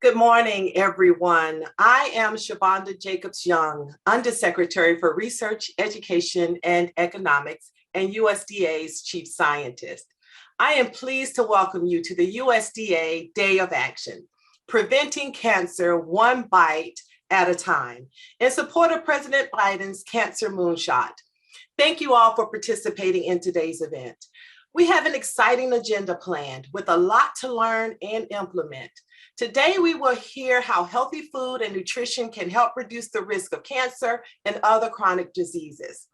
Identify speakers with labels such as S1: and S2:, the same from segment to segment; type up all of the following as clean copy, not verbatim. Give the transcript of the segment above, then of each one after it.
S1: Good morning, everyone. I am Shabonda Jacobs-Young, Undersecretary for Research, Education, and Economics, and USDA's Chief Scientist. I am pleased to welcome you to the USDA Day of Action, Preventing Cancer One Bite at a Time, in support of President Biden's Cancer Moonshot. Thank you all for participating in today's event. We have an exciting agenda planned with a lot to learn and implement. Today, we will hear how healthy food and nutrition can help reduce the risk of cancer and other chronic diseases.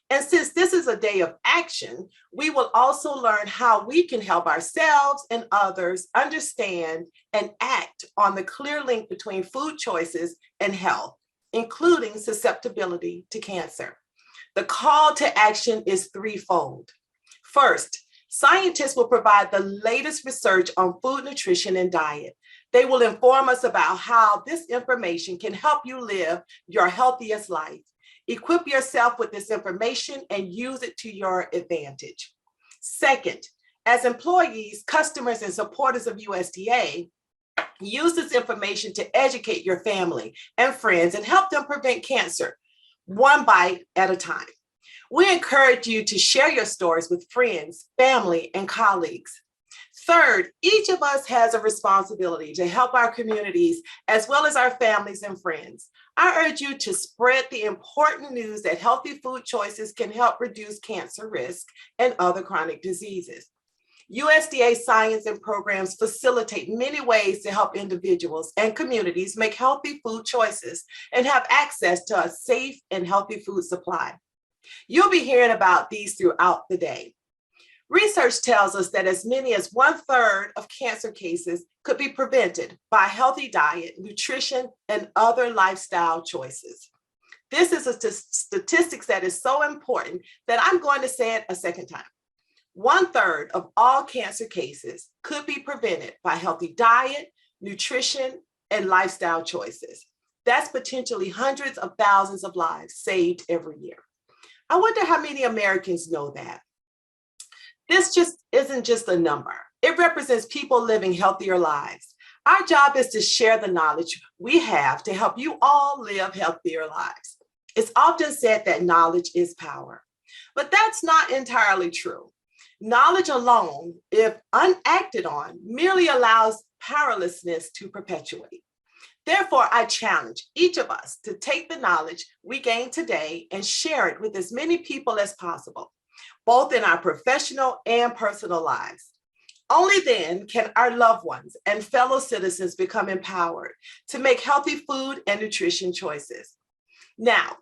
S1: And since this is a day of action, we will also learn how we can help ourselves and others understand and act on the clear link between food choices and health, including susceptibility to cancer. The call to action is threefold. First, scientists will provide the latest research on food, nutrition, and diet. They will inform us about how this information can help you live your healthiest life. Equip yourself with this information and use it to your advantage. Second, as employees, customers, and supporters of USDA, use this information to educate your family and friends and help them prevent cancer, one bite at a time. We encourage you to share your stories with friends, family, and colleagues. Third, each of us has a responsibility to help our communities as well as our families and friends. I urge you to spread the important news that healthy food choices can help reduce cancer risk and other chronic diseases. USDA science and programs facilitate many ways to help individuals and communities make healthy food choices and have access to a safe and healthy food supply. You'll be hearing about these throughout the day. Research tells us that as many as 1/3 of cancer cases could be prevented by healthy diet, nutrition, and other lifestyle choices. This is a statistics that is so important that I'm going to say it a second time. 1/3 of all cancer cases could be prevented by healthy diet, nutrition, and lifestyle choices. That's potentially hundreds of thousands of lives saved every year. I wonder how many Americans know that. This just isn't just a number. It represents people living healthier lives. Our job is to share the knowledge we have to help you all live healthier lives. It's often said that knowledge is power, but that's not entirely true. Knowledge alone, if unacted on, merely allows powerlessness to perpetuate. Therefore, I challenge each of us to take the knowledge we gain today and share it with as many people as possible, both in our professional and personal lives. Only then can our loved ones and fellow citizens become empowered to make healthy food and nutrition choices. Now,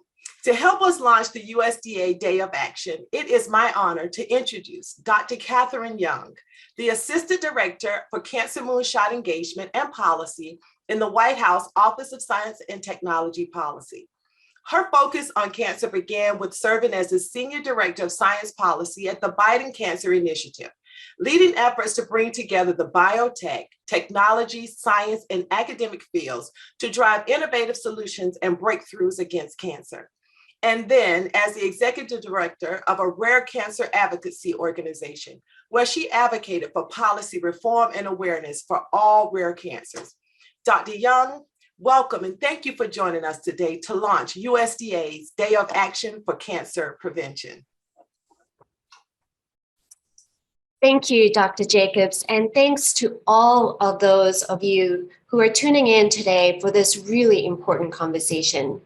S1: to help us launch the USDA Day of Action, it is my honor to introduce Dr. Catherine Young, the Assistant Director for Cancer Moonshot Engagement and Policy in the White House Office of Science and Technology Policy. Her focus on cancer began with serving as the Senior Director of Science Policy at the Biden Cancer Initiative, leading efforts to bring together the biotech, technology, science, and academic fields to drive innovative solutions and breakthroughs against cancer. And then as the Executive Director of a rare cancer advocacy organization, where she advocated for policy reform and awareness for all rare cancers. Dr. Young, welcome and thank you for joining us today to launch USDA's Day of Action for Cancer Prevention.
S2: Thank you, Dr. Jacobs, and thanks to all of those of you who are tuning in today for this really important conversation.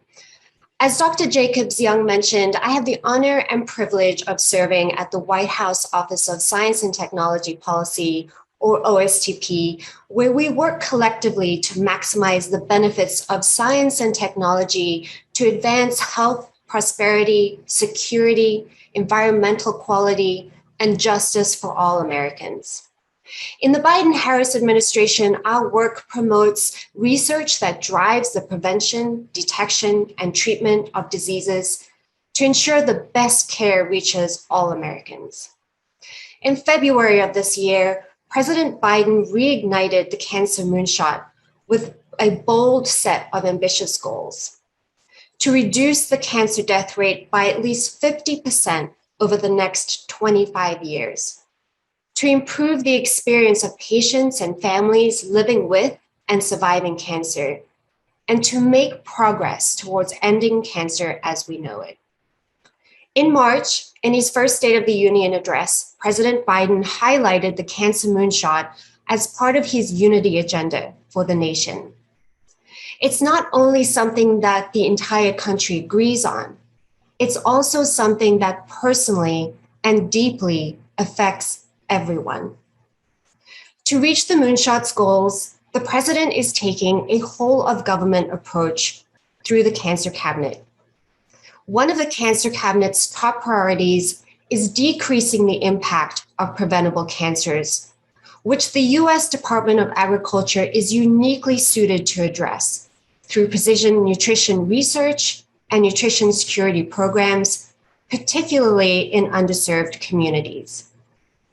S2: As Dr. Jacobs-Young mentioned, I have the honor and privilege of serving at the White House Office of Science and Technology Policy, or OSTP, where we work collectively to maximize the benefits of science and technology to advance health, prosperity, security, environmental quality, and justice for all Americans. In the Biden-Harris administration, our work promotes research that drives the prevention, detection, and treatment of diseases to ensure the best care reaches all Americans. In February of this year, President Biden reignited the cancer moonshot with a bold set of ambitious goals to reduce the cancer death rate by at least 50% over the next 25 years, to improve the experience of patients and families living with and surviving cancer, and to make progress towards ending cancer as we know it. In March, in his first State of the Union address, President Biden highlighted the cancer moonshot as part of his unity agenda for the nation. It's not only something that the entire country agrees on, it's also something that personally and deeply affects everyone. To reach the moonshot's goals, the president is taking a whole of government approach through the Cancer Cabinet. One of the Cancer Cabinet's top priorities is decreasing the impact of preventable cancers, which the US Department of Agriculture is uniquely suited to address through precision nutrition research and nutrition security programs, particularly in underserved communities.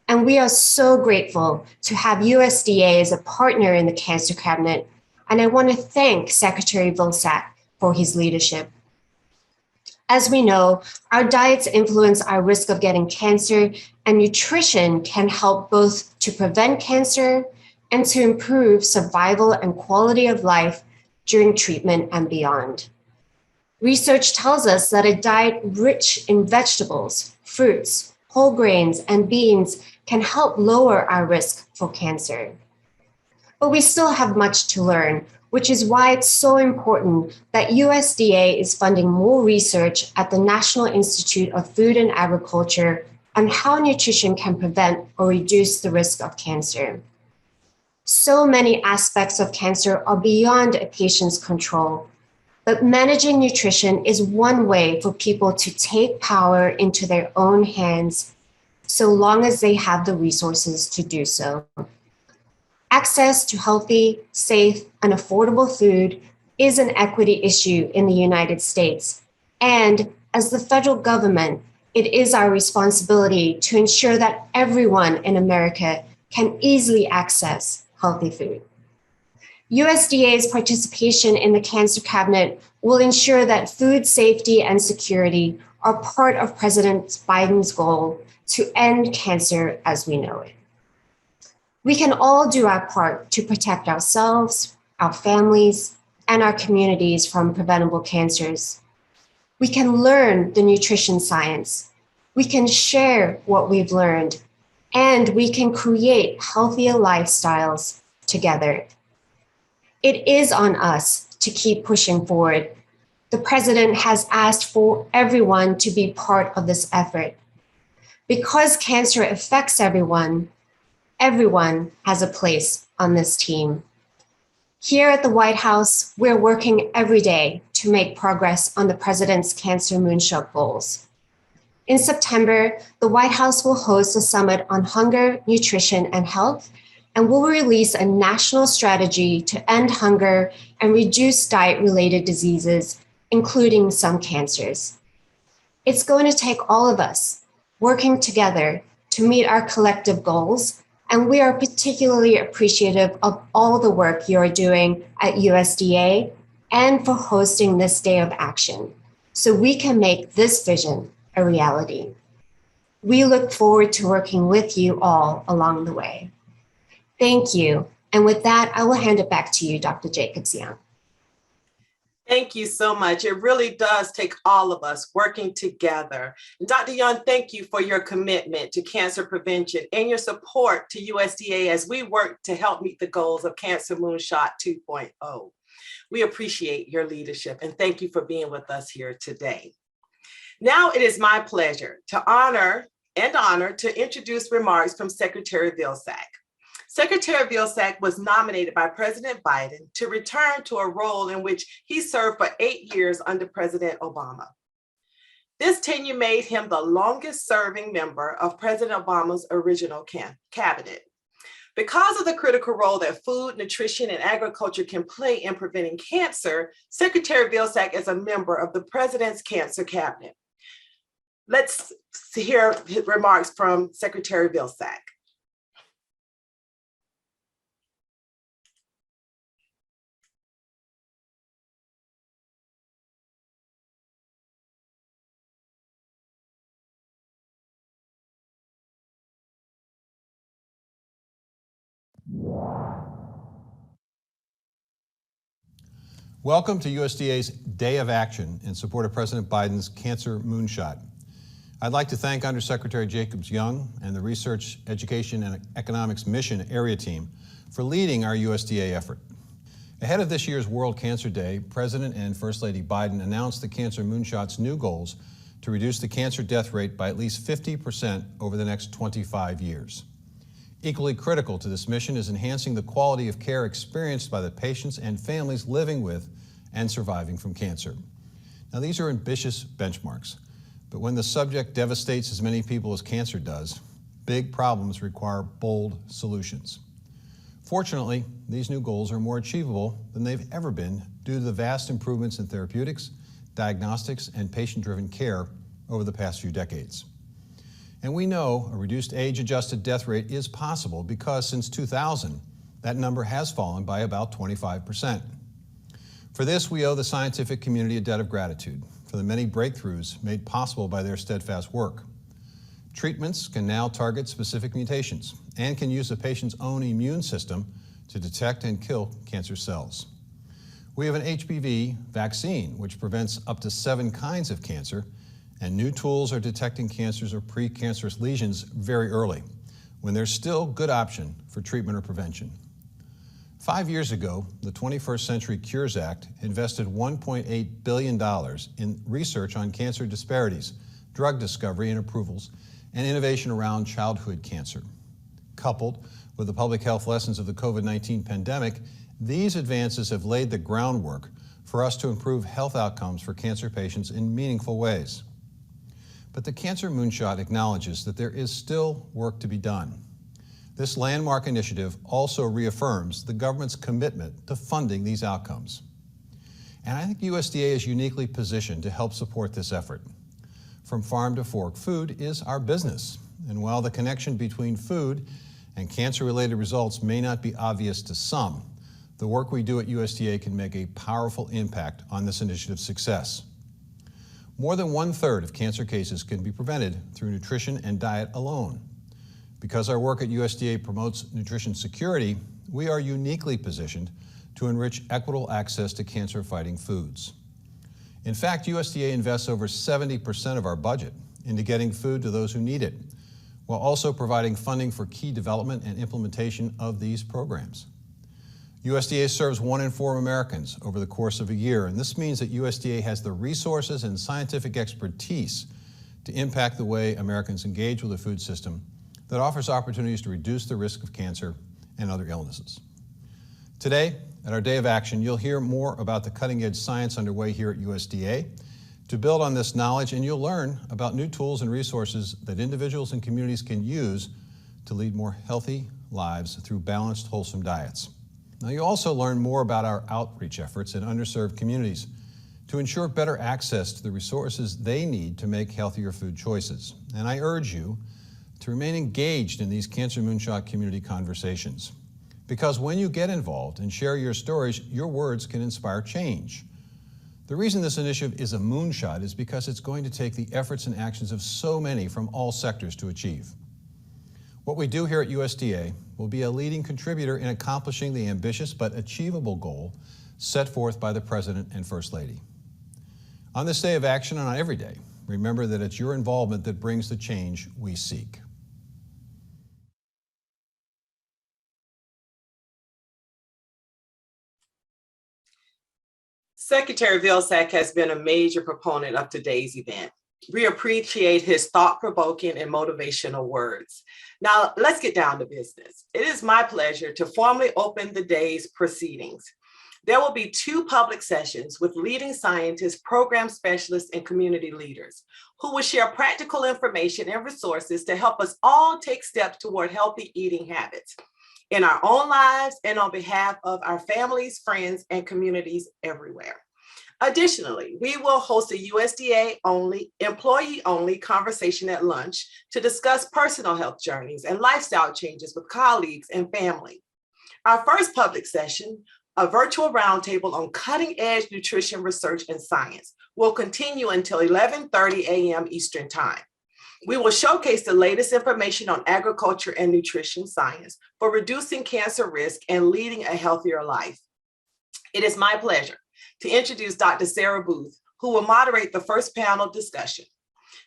S2: And we are so grateful to have USDA as a partner in the Cancer Cabinet, and I want to thank Secretary Vilsack for his leadership. As we know, our diets influence our risk of getting cancer, and nutrition can help both to prevent cancer and to improve survival and quality of life during treatment and beyond. Research tells us that a diet rich in vegetables, fruits, whole grains, and beans can help lower our risk for cancer. But we still have much to learn, which is why it's so important that USDA is funding more research at the National Institute of Food and Agriculture on how nutrition can prevent or reduce the risk of cancer. So many aspects of cancer are beyond a patient's control, but managing nutrition is one way for people to take power into their own hands, so long as they have the resources to do so. Access to healthy, safe, and affordable food is an equity issue in the United States. And as the federal government, it is our responsibility to ensure that everyone in America can easily access healthy food. USDA's participation in the Cancer Cabinet will ensure that food safety and security are part of President Biden's goal to end cancer as we know it. We can all do our part to protect ourselves, our families, and our communities from preventable cancers. We can learn the nutrition science. We can share what we've learned, and we can create healthier lifestyles together. It is on us to keep pushing forward. The president has asked for everyone to be part of this effort. Because cancer affects everyone has a place on this team. Here at the White House, we're working every day to make progress on the president's cancer moonshot goals. In September, the White House will host a summit on hunger, nutrition, and health, and will release a national strategy to end hunger and reduce diet-related diseases, including some cancers. It's going to take all of us working together to meet our collective goals, and we are particularly appreciative of all the work you are doing at USDA and for hosting this day of action, so we can make this vision a reality. We look forward to working with you all along the way. Thank you. And with that, I will hand it back to you, Dr. Jacobs-Young.
S1: Thank you so much. It really does take all of us working together. And Dr. Young, thank you for your commitment to cancer prevention and your support to USDA as we work to help meet the goals of Cancer Moonshot 2.0. We appreciate your leadership and thank you for being with us here today. Now it is my pleasure to honor to introduce remarks from Secretary Vilsack. Secretary Vilsack was nominated by President Biden to return to a role in which he served for 8 years under President Obama. This tenure made him the longest serving member of President Obama's original cabinet. Because of the critical role that food, nutrition, and agriculture can play in preventing cancer, Secretary Vilsack is a member of the President's Cancer Cabinet. Let's hear remarks from Secretary Vilsack.
S3: Welcome to USDA's Day of Action in support of President Biden's Cancer Moonshot. I'd like to thank Undersecretary Jacobs-Young and the Research, Education, and Economics Mission Area Team for leading our USDA effort. Ahead of this year's World Cancer Day, President and First Lady Biden announced the Cancer Moonshot's new goals to reduce the cancer death rate by at least 50% over the next 25 years. Equally critical to this mission is enhancing the quality of care experienced by the patients and families living with and surviving from cancer. Now, these are ambitious benchmarks, but when the subject devastates as many people as cancer does, big problems require bold solutions. Fortunately, these new goals are more achievable than they've ever been due to the vast improvements in therapeutics, diagnostics, and patient-driven care over the past few decades. And we know a reduced age-adjusted death rate is possible because since 2000, that number has fallen by about 25%. For this, we owe the scientific community a debt of gratitude for the many breakthroughs made possible by their steadfast work. Treatments can now target specific mutations and can use the patient's own immune system to detect and kill cancer cells. We have an HPV vaccine, which prevents up to 7 kinds of cancer, and new tools are detecting cancers or precancerous lesions very early, when there's still good option for treatment or prevention. 5 years ago, the 21st Century Cures Act invested $1.8 billion in research on cancer disparities, drug discovery and approvals, and innovation around childhood cancer. Coupled with the public health lessons of the COVID-19 pandemic, these advances have laid the groundwork for us to improve health outcomes for cancer patients in meaningful ways. But the Cancer Moonshot acknowledges that there is still work to be done. This landmark initiative also reaffirms the government's commitment to funding these outcomes. And I think USDA is uniquely positioned to help support this effort. From farm to fork, food is our business. And while the connection between food and cancer-related results may not be obvious to some, the work we do at USDA can make a powerful impact on this initiative's success. More than 1/3 of cancer cases can be prevented through nutrition and diet alone. Because our work at USDA promotes nutrition security, we are uniquely positioned to enrich equitable access to cancer-fighting foods. In fact, USDA invests over 70% of our budget into getting food to those who need it, while also providing funding for key development and implementation of these programs. USDA serves 1 in 4 Americans over the course of a year, and this means that USDA has the resources and scientific expertise to impact the way Americans engage with a food system that offers opportunities to reduce the risk of cancer and other illnesses. Today, at our Day of Action, you'll hear more about the cutting-edge science underway here at USDA. To build on this knowledge, and you'll learn about new tools and resources that individuals and communities can use to lead more healthy lives through balanced, wholesome diets. Now, you'll also learn more about our outreach efforts in underserved communities to ensure better access to the resources they need to make healthier food choices. And I urge you to remain engaged in these Cancer Moonshot community conversations. Because when you get involved and share your stories, your words can inspire change. The reason this initiative is a moonshot is because it's going to take the efforts and actions of so many from all sectors to achieve. What we do here at USDA will be a leading contributor in accomplishing the ambitious but achievable goal set forth by the President and First Lady. On this Day of Action and on every day, remember that it's your involvement that brings the change we seek.
S1: Secretary Vilsack has been a major proponent of today's event. We appreciate his thought-provoking and motivational words. Now, let's get down to business. It is my pleasure to formally open the day's proceedings. There will be 2 public sessions with leading scientists, program specialists, and community leaders who will share practical information and resources to help us all take steps toward healthy eating habits in our own lives and on behalf of our families, friends, and communities everywhere. Additionally, we will host a USDA-only, employee-only conversation at lunch to discuss personal health journeys and lifestyle changes with colleagues and family. Our first public session, a virtual roundtable on cutting-edge nutrition research and science, will continue until 11:30 a.m. Eastern Time. We will showcase the latest information on agriculture and nutrition science for reducing cancer risk and leading a healthier life. It is my pleasure to introduce Dr. Sarah Booth, who will moderate the first panel discussion.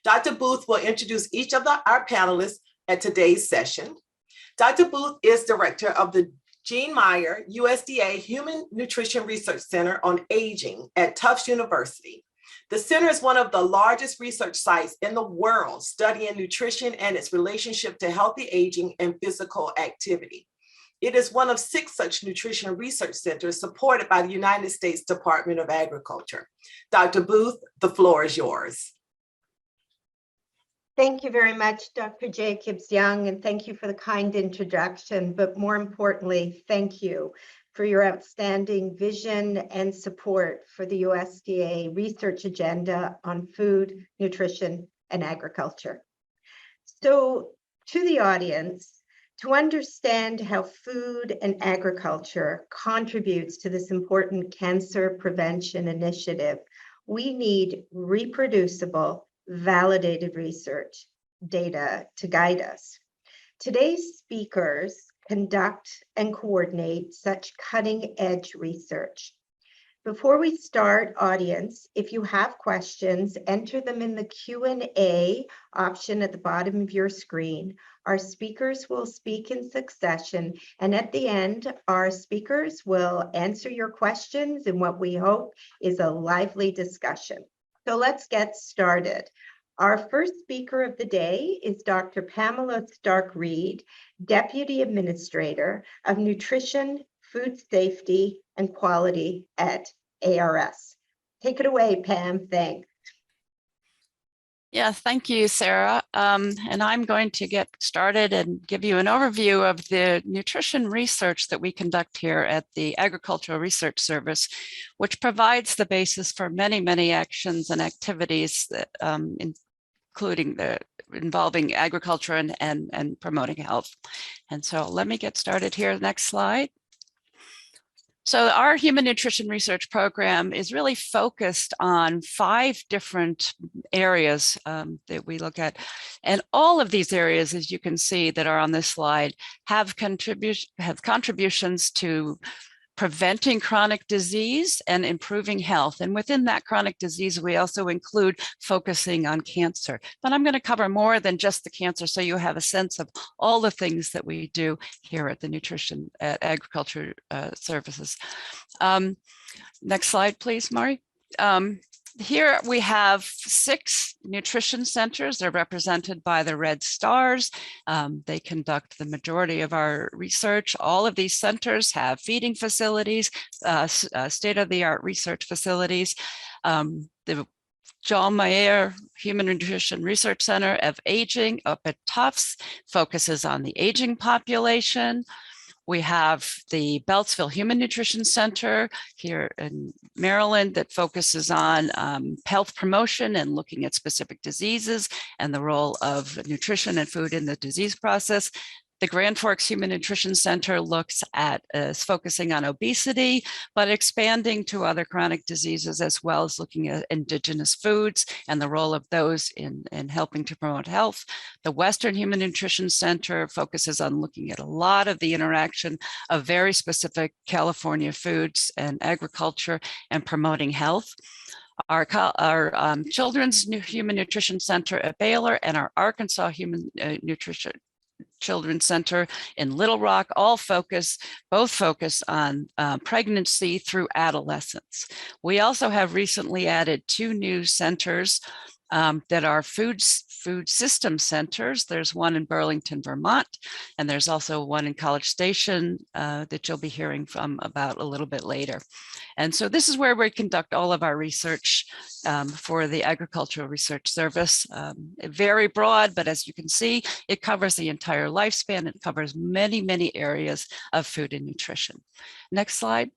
S1: Dr. Booth will introduce each of our panelists at today's session. Dr. Booth is director of the Jean Meyer USDA Human Nutrition Research Center on Aging at Tufts University. The center is one of the largest research sites in the world studying nutrition and its relationship to healthy aging and physical activity. It is one of 6 such nutrition research centers supported by the United States Department of Agriculture. Dr. Booth, the floor is yours.
S4: Thank you very much, Dr. Jacobs-Young, and thank you for the kind introduction. But more importantly, thank you for your outstanding vision and support for the USDA research agenda on food, nutrition, and agriculture. So to the audience, to understand how food and agriculture contributes to this important cancer prevention initiative, we need reproducible, validated research data to guide us. Today's speakers conduct and coordinate such cutting-edge research. Before we start, audience, if you have questions, enter them in the Q&A option at the bottom of your screen. Our speakers will speak in succession, and at the end, our speakers will answer your questions in what we hope is a lively discussion. So let's get started. Our first speaker of the day is Dr. Pamela Stark-Reed, Deputy Administrator of Nutrition, Food Safety, and Quality at ARS. Take it away, Pam. Thanks.
S5: Yeah, thank you, Sarah. And I'm going to get started and give you an overview of the nutrition research that we conduct here at the Agricultural Research Service, which provides the basis for many, many actions and activities that, including involving agriculture and promoting health. And so let me get started here. Next slide. So our human nutrition research program is really focused on 5 different areas that we look at. And all of these areas, as you can see that are on this slide, have contributions to preventing chronic disease and improving health. And within that chronic disease, we also include focusing on cancer. But I'm going to cover more than just the cancer, so you have a sense of all the things that we do here at the Nutrition at Agriculture Services. Next slide, please, Mari. Here we have 6 nutrition centers. They're represented by the red stars. They conduct the majority of our research. All of these centers have feeding facilities, state-of-the-art research facilities. The Jean Meyer Human Nutrition Research Center of Aging up at Tufts focuses on the aging population. We have the Beltsville Human Nutrition Center here in Maryland that focuses on health promotion and looking at specific diseases and the role of nutrition and food in the disease process. The Grand Forks Human Nutrition Center is focusing on obesity, but expanding to other chronic diseases, as well as looking at indigenous foods and the role of those in helping to promote health. The Western Human Nutrition Center focuses on looking at a lot of the interaction of very specific California foods and agriculture and promoting health. Our Children's Human Nutrition Center at Baylor and our Arkansas Human Nutrition Children's Center in Little Rock both focus on pregnancy through adolescence. We also have recently added 2 new centers that are food system centers. There's one in Burlington, Vermont, and there's also one in College Station that you'll be hearing from about a little bit later. And so this is where we conduct all of our research for the Agricultural Research Service. Very broad, but as you can see, it covers the entire lifespan. It covers many, many areas of food and nutrition. Next slide.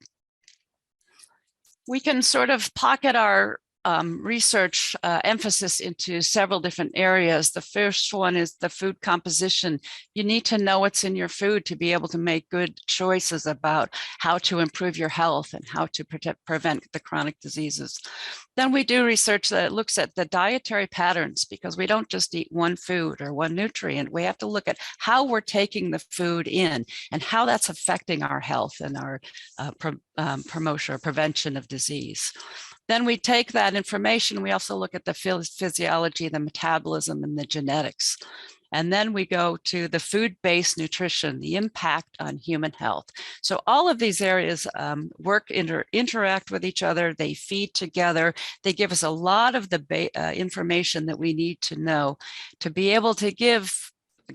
S5: We can sort of pocket our research emphasis into several different areas. The first one is the food composition. You need to know what's in your food to be able to make good choices about how to improve your health and how to prevent the chronic diseases. Then we do research that looks at the dietary patterns, because we don't just eat one food or one nutrient. We have to look at how we're taking the food in and how that's affecting our health and our promotion or prevention of disease. Then we take that information, we also look at the physiology, the metabolism, and the genetics. And then we go to the food-based nutrition, the impact on human health. So all of these areas interact with each other, they feed together, they give us a lot of the information that we need to know to be able to give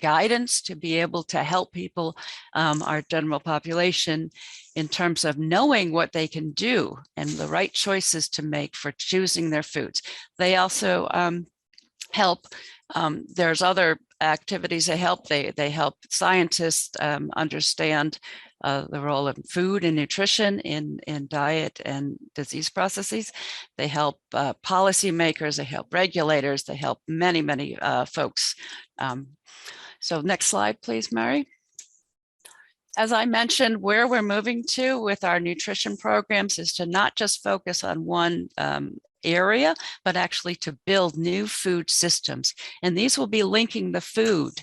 S5: guidance, to be able to help people, our general population, in terms of knowing what they can do and the right choices to make for choosing their foods. They also help, there's other activities they help. They help scientists understand the role of food and nutrition in diet and disease processes. They help policymakers, they help regulators, they help many, many folks. So next slide, please, Mary. As I mentioned, where we're moving to with our nutrition programs is to not just focus on one area, but actually to build new food systems. And these will be linking the food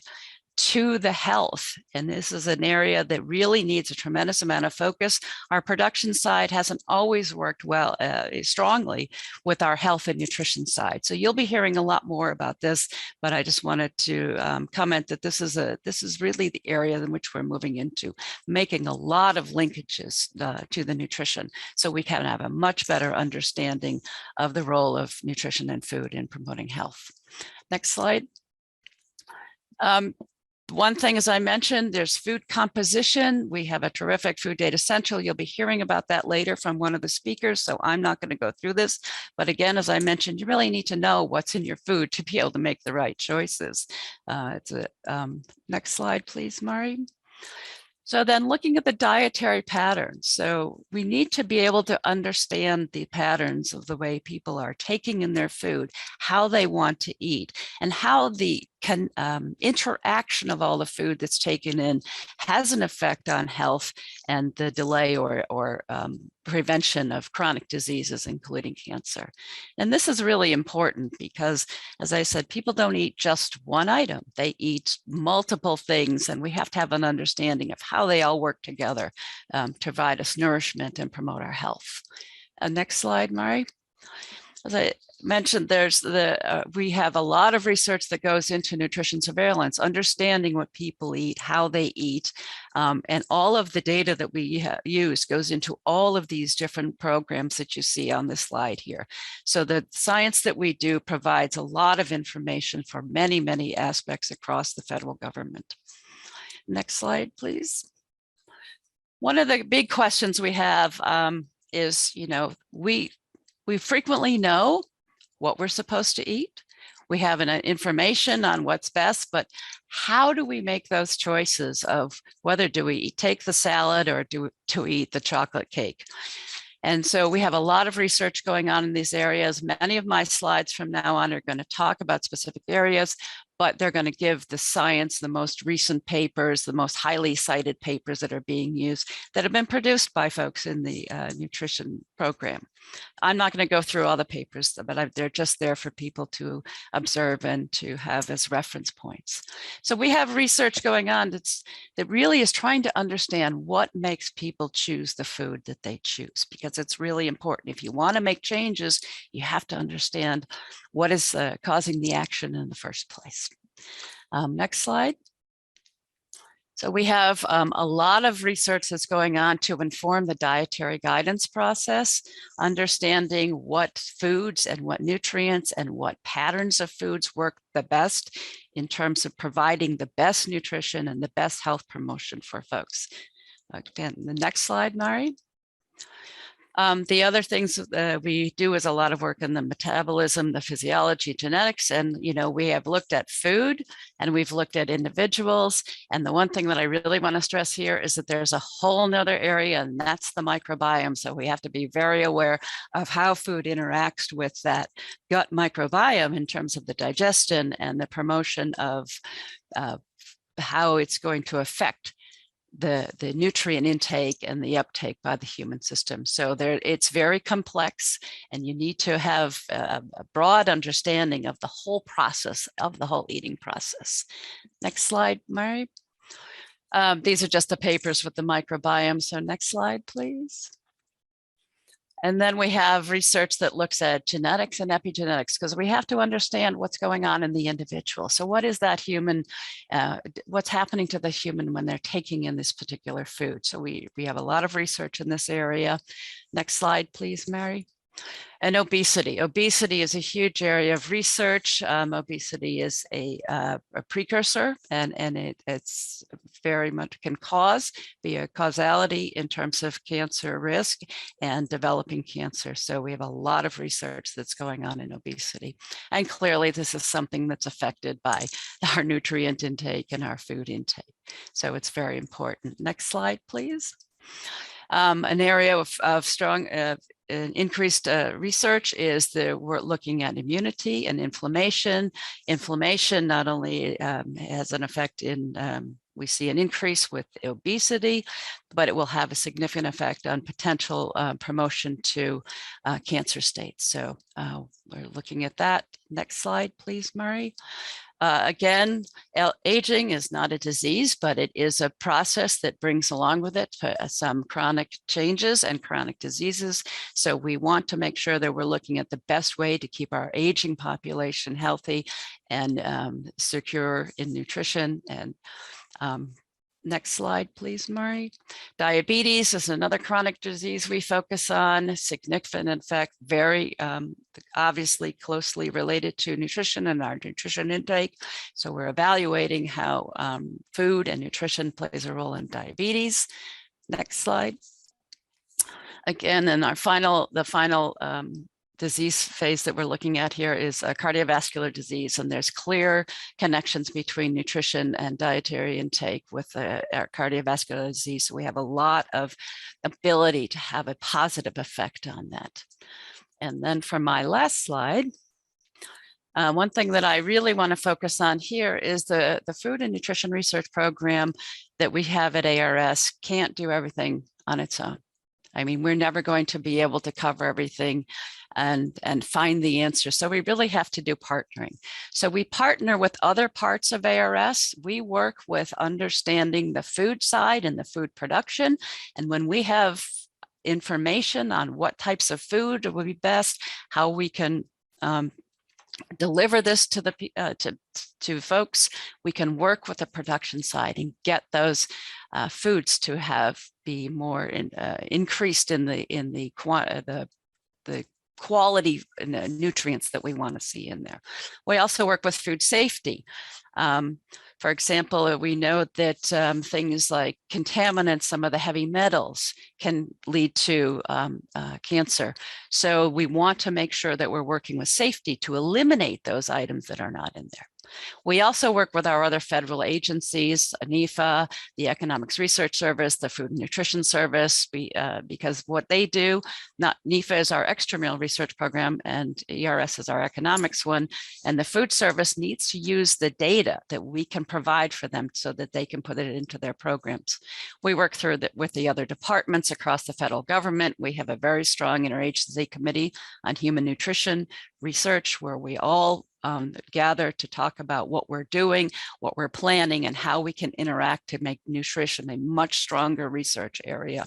S5: to the health. And this is an area that really needs a tremendous amount of focus. Our production side hasn't always worked well, strongly with our health and nutrition side. So you'll be hearing a lot more about this, but I just wanted to comment that this is really the area in which we're moving into, making a lot of linkages to the nutrition, so we can have a much better understanding of the role of nutrition and food in promoting health. Next slide. One thing, as I mentioned, there's food composition. We have a terrific Food Data Central. You'll be hearing about that later from one of the speakers, so I'm not going to go through this. But again, as I mentioned, you really need to know what's in your food to be able to make the right choices. Next slide, please, Mari. So then looking at the dietary patterns. So we need to be able to understand the patterns of the way people are taking in their food, how they want to eat, and how the interaction of all the food that's taken in has an effect on health and the delay or prevention of chronic diseases, including cancer. And this is really important because, as I said, people don't eat just one item. They eat multiple things, and we have to have an understanding of how they all work together to provide us nourishment and promote our health. Next slide, Mari. As I mentioned, we have a lot of research that goes into nutrition surveillance, understanding what people eat, how they eat, and all of the data that we use goes into all of these different programs that you see on this slide here. So the science that we do provides a lot of information for many, many aspects across the federal government. Next slide, please. One of the big questions we have is, we frequently know what we're supposed to eat. We have information on what's best, but how do we make those choices of whether do we take the salad or do we eat the chocolate cake? And so we have a lot of research going on in these areas. Many of my slides from now on are going to talk about specific areas, but they're going to give the science, the most recent papers, the most highly cited papers that are being used that have been produced by folks in the nutrition program. I'm not going to go through all the papers, but they're just there for people to observe and to have as reference points. So we have research going on that really is trying to understand what makes people choose the food that they choose, because it's really important. If you want to make changes, you have to understand what is causing the action in the first place. Next slide. So we have a lot of research that's going on to inform the dietary guidance process, understanding what foods and what nutrients and what patterns of foods work the best in terms of providing the best nutrition and the best health promotion for folks. Again, the next slide, Mari. The other things we do is a lot of work in the metabolism, the physiology, genetics, and we have looked at food and we've looked at individuals. And the one thing that I really want to stress here is that there's a whole nother area, and that's the microbiome. So we have to be very aware of how food interacts with that gut microbiome in terms of the digestion and the promotion of how it's going to affect the nutrient intake and the uptake by the human system. So it's very complex, and you need to have a broad understanding of the whole process, of the whole eating process. Next slide, Mary. These are just the papers with the microbiome. So next slide, please. And then we have research that looks at genetics and epigenetics, because we have to understand what's going on in the individual. So what is that human, what's happening to the human when they're taking in this particular food? So we have a lot of research in this area. Next slide, please, Mary. And obesity. Obesity is a huge area of research. Obesity is a precursor, and it's very much can be a causality in terms of cancer risk and developing cancer. So we have a lot of research that's going on in obesity. And clearly this is something that's affected by our nutrient intake and our food intake. So it's very important. Next slide, please. An area of strong increased research is that we're looking at immunity and inflammation. Inflammation not only has an effect in, we see an increase with obesity, but it will have a significant effect on potential promotion to cancer states. So we're looking at that. Next slide, please, Murray. Again, aging is not a disease, but it is a process that brings along with it some chronic changes and chronic diseases. So we want to make sure that we're looking at the best way to keep our aging population healthy and secure in nutrition. And next slide, please, Murray. Diabetes is another chronic disease we focus on, significant, in fact, very obviously closely related to nutrition and our nutrition intake. So we're evaluating how food and nutrition plays a role in diabetes. Next slide. Again, in our the final disease phase that we're looking at here is a cardiovascular disease, and there's clear connections between nutrition and dietary intake with our cardiovascular disease. So we have a lot of ability to have a positive effect on that. And then for my last slide, one thing that I really want to focus on here is the Food and Nutrition Research Program that we have at ARS can't do everything on its own. I mean, we're never going to be able to cover everything and find the answer. So we really have to do partnering. So we partner with other parts of ARS. We work with understanding the food side and the food production. And when we have information on what types of food would be best, how we can deliver this to the to folks, we can work with the production side and get those foods to be more increased in the quality and nutrients that we want to see in there. We also work with food safety. For example, we know that things like contaminants, some of the heavy metals can lead to cancer. So we want to make sure that we're working with safety to eliminate those items that are not in there. We also work with our other federal agencies, NEFA, the Economics Research Service, the Food and Nutrition Service, because what they do, NEFA is our extramural research program and ERS is our economics one, and the Food Service needs to use the data that we can provide for them so that they can put it into their programs. We work through with the other departments across the federal government. We have a very strong interagency committee on human nutrition research where we all gather to talk about what we're doing, what we're planning, and how we can interact to make nutrition a much stronger research area.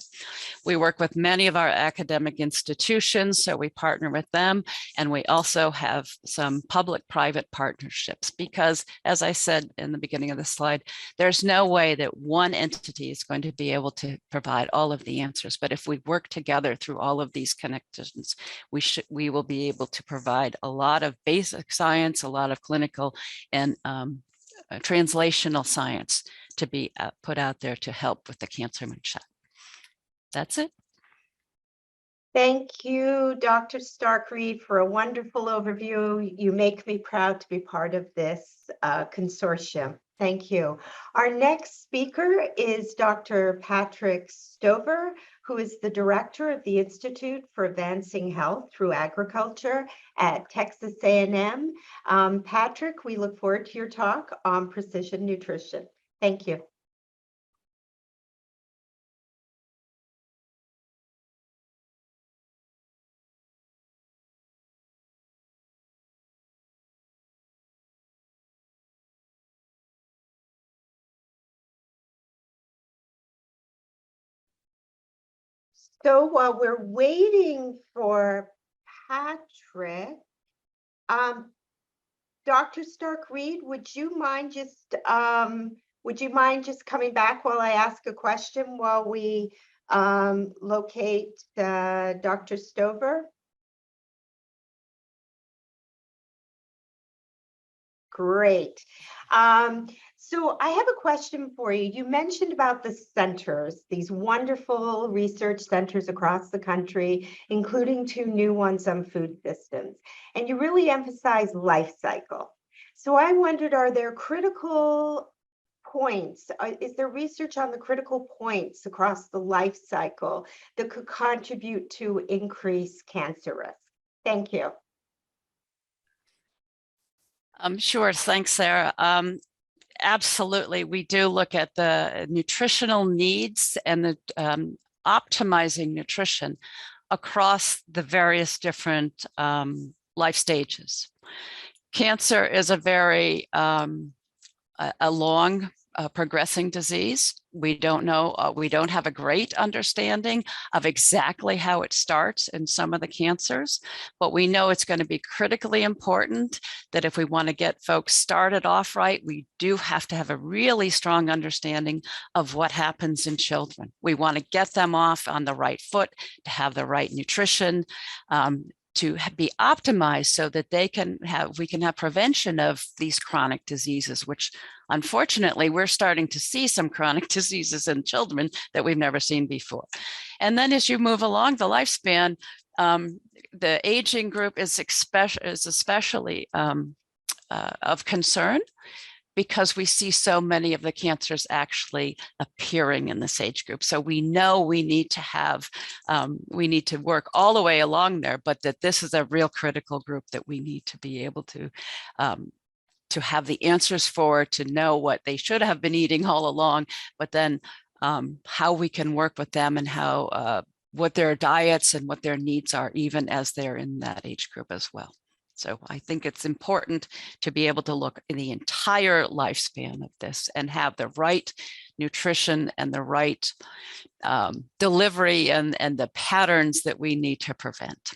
S5: We work with many of our academic institutions, so we partner with them, and we also have some public-private partnerships because, as I said in the beginning of the slide, there's no way that one entity is going to be able to provide all of the answers, but if we work together through all of these connections, we will be able to provide a lot of basic science, a lot of clinical and translational science to be put out there to help with the cancer moonshot. That's it.
S4: Thank you, Dr. Stark-Reed, for a wonderful overview. You make me proud to be part of this consortium. Thank you. Our next speaker is Dr. Patrick Stover, who is the director of the Institute for Advancing Health Through Agriculture at Texas A&M. Patrick, we look forward to your talk on precision nutrition. Thank you. So while we're waiting for Patrick, Dr. Stark-Reed, would you mind just coming back while I ask a question while we locate Dr. Stover? Great. So I have a question for you. You mentioned about the centers, these wonderful research centers across the country, including 2 new ones on food systems. And you really emphasize life cycle. So I wondered, are there critical points? Is there research on the critical points across the life cycle that could contribute to increased cancer risk? Thank you.
S5: Sure, thanks, Sarah. Absolutely, we do look at the nutritional needs and the optimizing nutrition across the various different life stages. Cancer is a very a long progressing disease. We don't know, we don't have a great understanding of exactly how it starts in some of the cancers, but we know it's going to be critically important that if we want to get folks started off right, we do have to have a really strong understanding of what happens in children. We want to get them off on the right foot, to have the right nutrition, to be optimized so that we can have prevention of these chronic diseases, which unfortunately we're starting to see some chronic diseases in children that we've never seen before. And then as you move along the lifespan, the aging group is especially of concern, because we see so many of the cancers actually appearing in this age group. So we know we need to have, we need to work all the way along there, but that this is a real critical group that we need to be able to have the answers for, to know what they should have been eating all along, but then how we can work with them and how, what their diets and what their needs are, even as they're in that age group as well. So I think it's important to be able to look in the entire lifespan of this and have the right nutrition and the right delivery and the patterns that we need to prevent.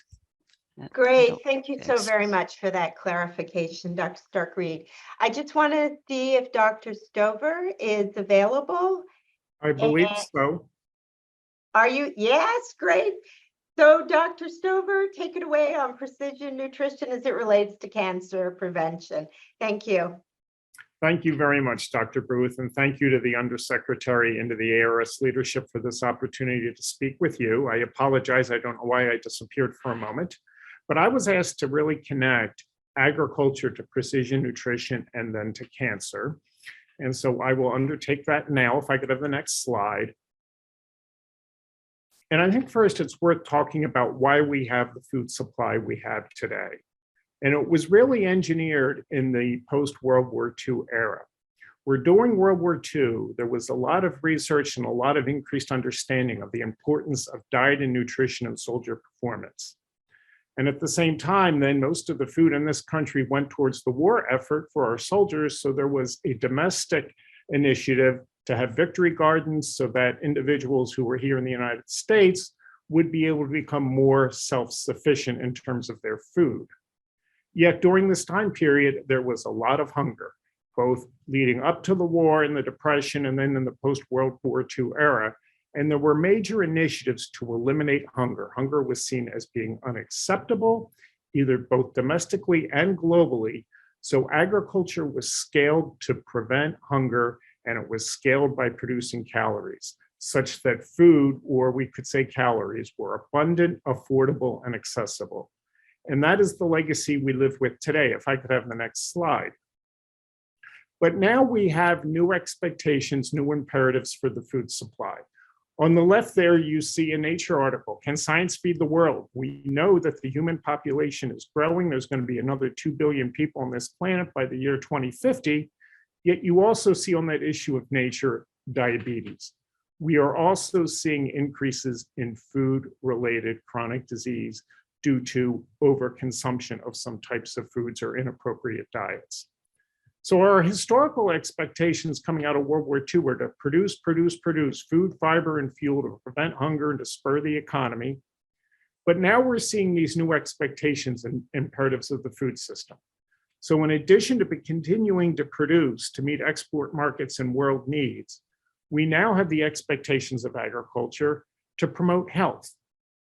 S4: Great. Thank you so very much for that clarification, Dr. Stark-Reed. I just want to see if Dr. Stover is available.
S6: I believe so.
S4: Are you? Yes, great. So Dr. Stover, take it away on precision nutrition as it relates to cancer prevention. Thank you.
S6: Thank you very much, Dr. Booth, and thank you to the Undersecretary and to the ARS leadership for this opportunity to speak with you. I apologize, I don't know why I disappeared for a moment, but I was asked to really connect agriculture to precision nutrition and then to cancer. And so I will undertake that now, if I could have the next slide. And I think first it's worth talking about why we have the food supply we have today. And it was really engineered in the post-World War II era, where during World War II, there was a lot of research and a lot of increased understanding of the importance of diet and nutrition in soldier performance. And at the same time, then most of the food in this country went towards the war effort for our soldiers. So there was a domestic initiative to have victory gardens so that individuals who were here in the United States would be able to become more self-sufficient in terms of their food. Yet during this time period, there was a lot of hunger, both leading up to the war and the Depression and then in the post-World War II era. And there were major initiatives to eliminate hunger. Hunger was seen as being unacceptable, either both domestically and globally. So agriculture was scaled to prevent hunger, and it was scaled by producing calories. such that food, or we could say calories, were abundant, affordable, and accessible. And that is the legacy we live with today. If I could have the next slide. But now we have new expectations, new imperatives for the food supply. On the left there, you see a Nature article, Can Science Feed the World? We know that the human population is growing. There's going to be another 2 billion people on this planet by the year 2050. Yet you also see on that issue of Nature, diabetes. We are also seeing increases in food-related chronic disease due to overconsumption of some types of foods or inappropriate diets. So our historical expectations coming out of World War II were to produce food, fiber, and fuel to prevent hunger and to spur the economy. But now we're seeing these new expectations and imperatives of the food system. So in addition to continuing to produce to meet export markets and world needs, we now have the expectations of agriculture to promote health,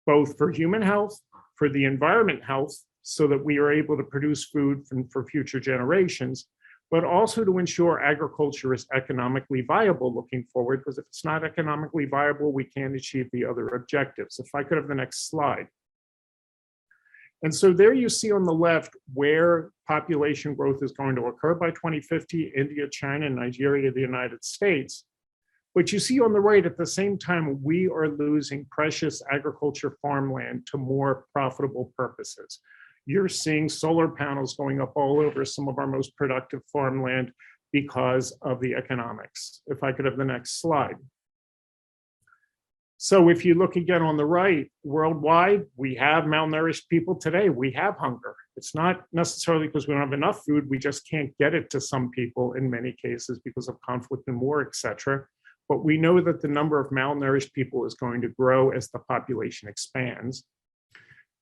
S6: both for human health, for the environment health, so that we are able to produce food for future generations, but also to ensure agriculture is economically viable looking forward, because if it's not economically viable, we can't achieve the other objectives. If I could have the next slide. And so there you see on the left where population growth is going to occur by 2050, India, China, Nigeria, the United States. But you see on the right, at the same time, we are losing precious agriculture farmland to more profitable purposes. You're seeing solar panels going up all over some of our most productive farmland because of the economics. If I could have the next slide. So if you look again on the right, worldwide, we have malnourished people today. We have hunger. It's not necessarily because we don't have enough food. We just can't get it to some people in many cases because of conflict and war, et cetera. But we know that the number of malnourished people is going to grow as the population expands.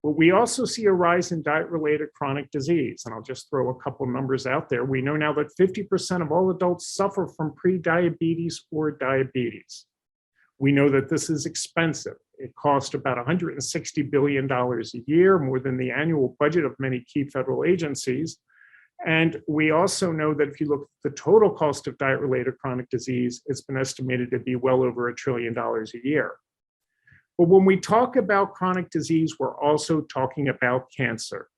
S6: But we also see a rise in diet-related chronic disease. And I'll just throw a couple numbers out there. We know now that 50% of all adults suffer from pre-diabetes or diabetes. We know that this is expensive. It costs about $160 billion a year, more than the annual budget of many key federal agencies. And we also know that if you look at the total cost of diet-related chronic disease, it's been estimated to be well over $1 trillion a year. But when we talk about chronic disease, we're also talking about cancer,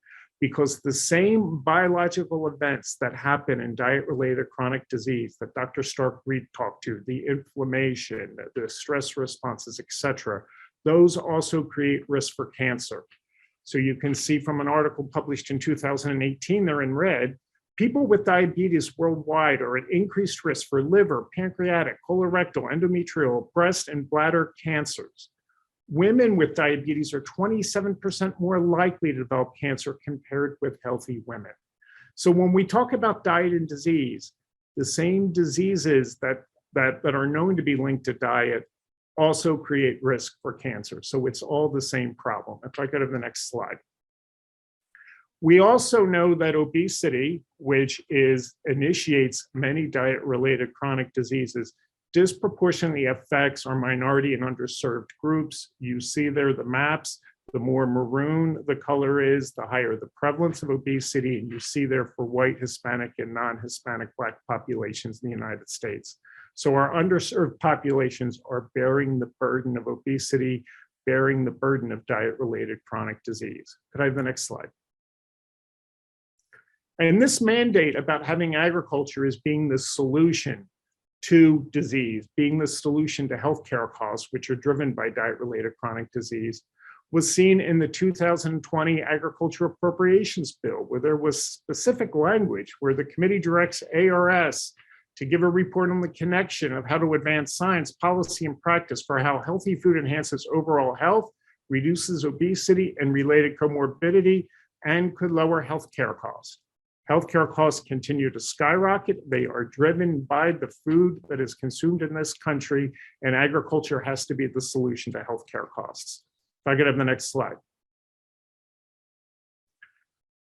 S6: because the same biological events that happen in diet-related chronic disease that Dr. Stark-Reed talked to, the inflammation, the stress responses, et cetera, those also create risk for cancer. So you can see from an article published in 2018, there in red, people with diabetes worldwide are at increased risk for liver, pancreatic, colorectal, endometrial, breast, and bladder cancers. Women with diabetes are 27% more likely to develop cancer compared with healthy women. So when we talk about diet and disease, the same diseases that are known to be linked to diet also create risk for cancer. So it's all the same problem. If I could have the next slide. We also know that obesity, which initiates many diet-related chronic diseases, disproportionately affects our minority and underserved groups. You see there the maps. The more maroon the color is, the higher the prevalence of obesity. And you see there for white, Hispanic, and non-Hispanic Black populations in the United States. So our underserved populations are bearing the burden of obesity, bearing the burden of diet-related chronic disease. Could I have the next slide? And this mandate about having agriculture as being the solution to disease, being the solution to healthcare costs, which are driven by diet-related chronic disease, was seen in the 2020 Agriculture Appropriations Bill, where there was specific language where the committee directs ARS to give a report on the connection of how to advance science, policy, and practice for how healthy food enhances overall health, reduces obesity and related comorbidity, and could lower healthcare costs. Healthcare costs continue to skyrocket. They are driven by the food that is consumed in this country, and agriculture has to be the solution to healthcare costs. If I could have the next slide.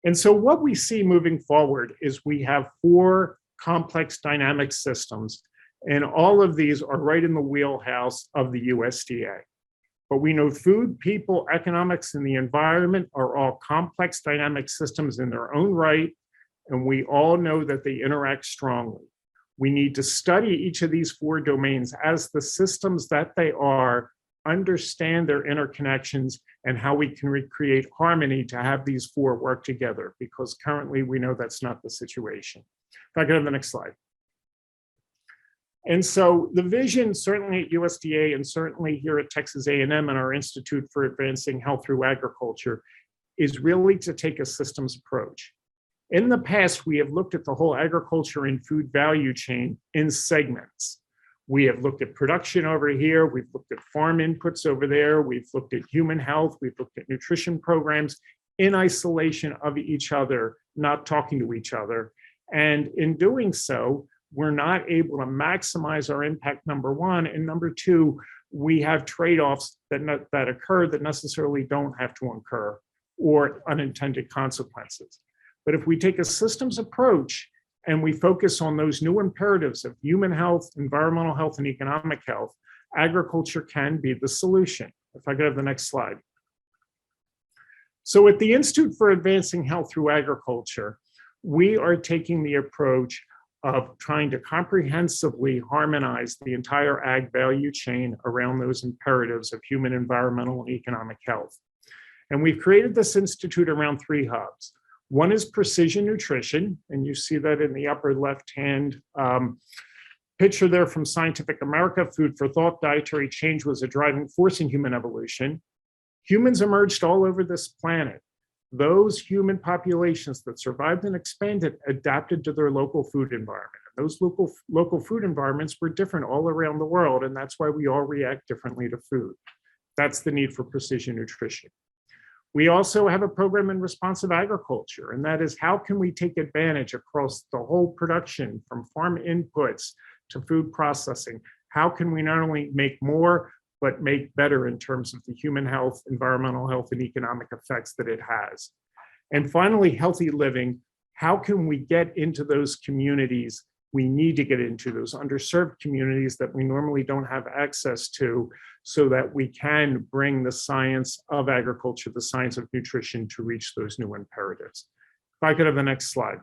S6: And so what we see moving forward is we have 4 complex dynamic systems, and all of these are right in the wheelhouse of the USDA. But we know food, people, economics, and the environment are all complex dynamic systems in their own right, and we all know that they interact strongly. We need to study each of these 4 domains as the systems that they are, understand their interconnections, and how we can recreate harmony to have these 4 work together, because currently we know that's not the situation. If I could have the next slide. And so the vision, certainly at USDA and certainly here at Texas A&M and our Institute for Advancing Health Through Agriculture, is really to take a systems approach. In the past, we have looked at the whole agriculture and food value chain in segments. We have looked at production over here, we've looked at farm inputs over there, we've looked at human health, we've looked at nutrition programs in isolation of each other, not talking to each other. And in doing so, we're not able to maximize our impact, number one. And number two, we have trade-offs that occur that necessarily don't have to occur, or unintended consequences. But if we take a systems approach and we focus on those new imperatives of human health, environmental health, and economic health, agriculture can be the solution. If I could have the next slide. So at the Institute for Advancing Health Through Agriculture, we are taking the approach of trying to comprehensively harmonize the entire ag value chain around those imperatives of human, environmental, and economic health. And we've created this institute around 3 hubs. One is precision nutrition, and you see that in the upper left-hand picture there from Scientific America. Food for thought, dietary change was a driving force in human evolution. Humans emerged all over this planet. Those human populations that survived and expanded adapted to their local food environment. Those local food environments were different all around the world, and that's why we all react differently to food. That's the need for precision nutrition. We also have a program in responsive agriculture, and that is how can we take advantage across the whole production from farm inputs to food processing? How can we not only make more, but make better in terms of the human health, environmental health, and economic effects that it has? And finally, healthy living. How can we get into those communities we need to get into, those underserved communities that we normally don't have access to, so that we can bring the science of agriculture, the science of nutrition, to reach those new imperatives. If I could have the next slide.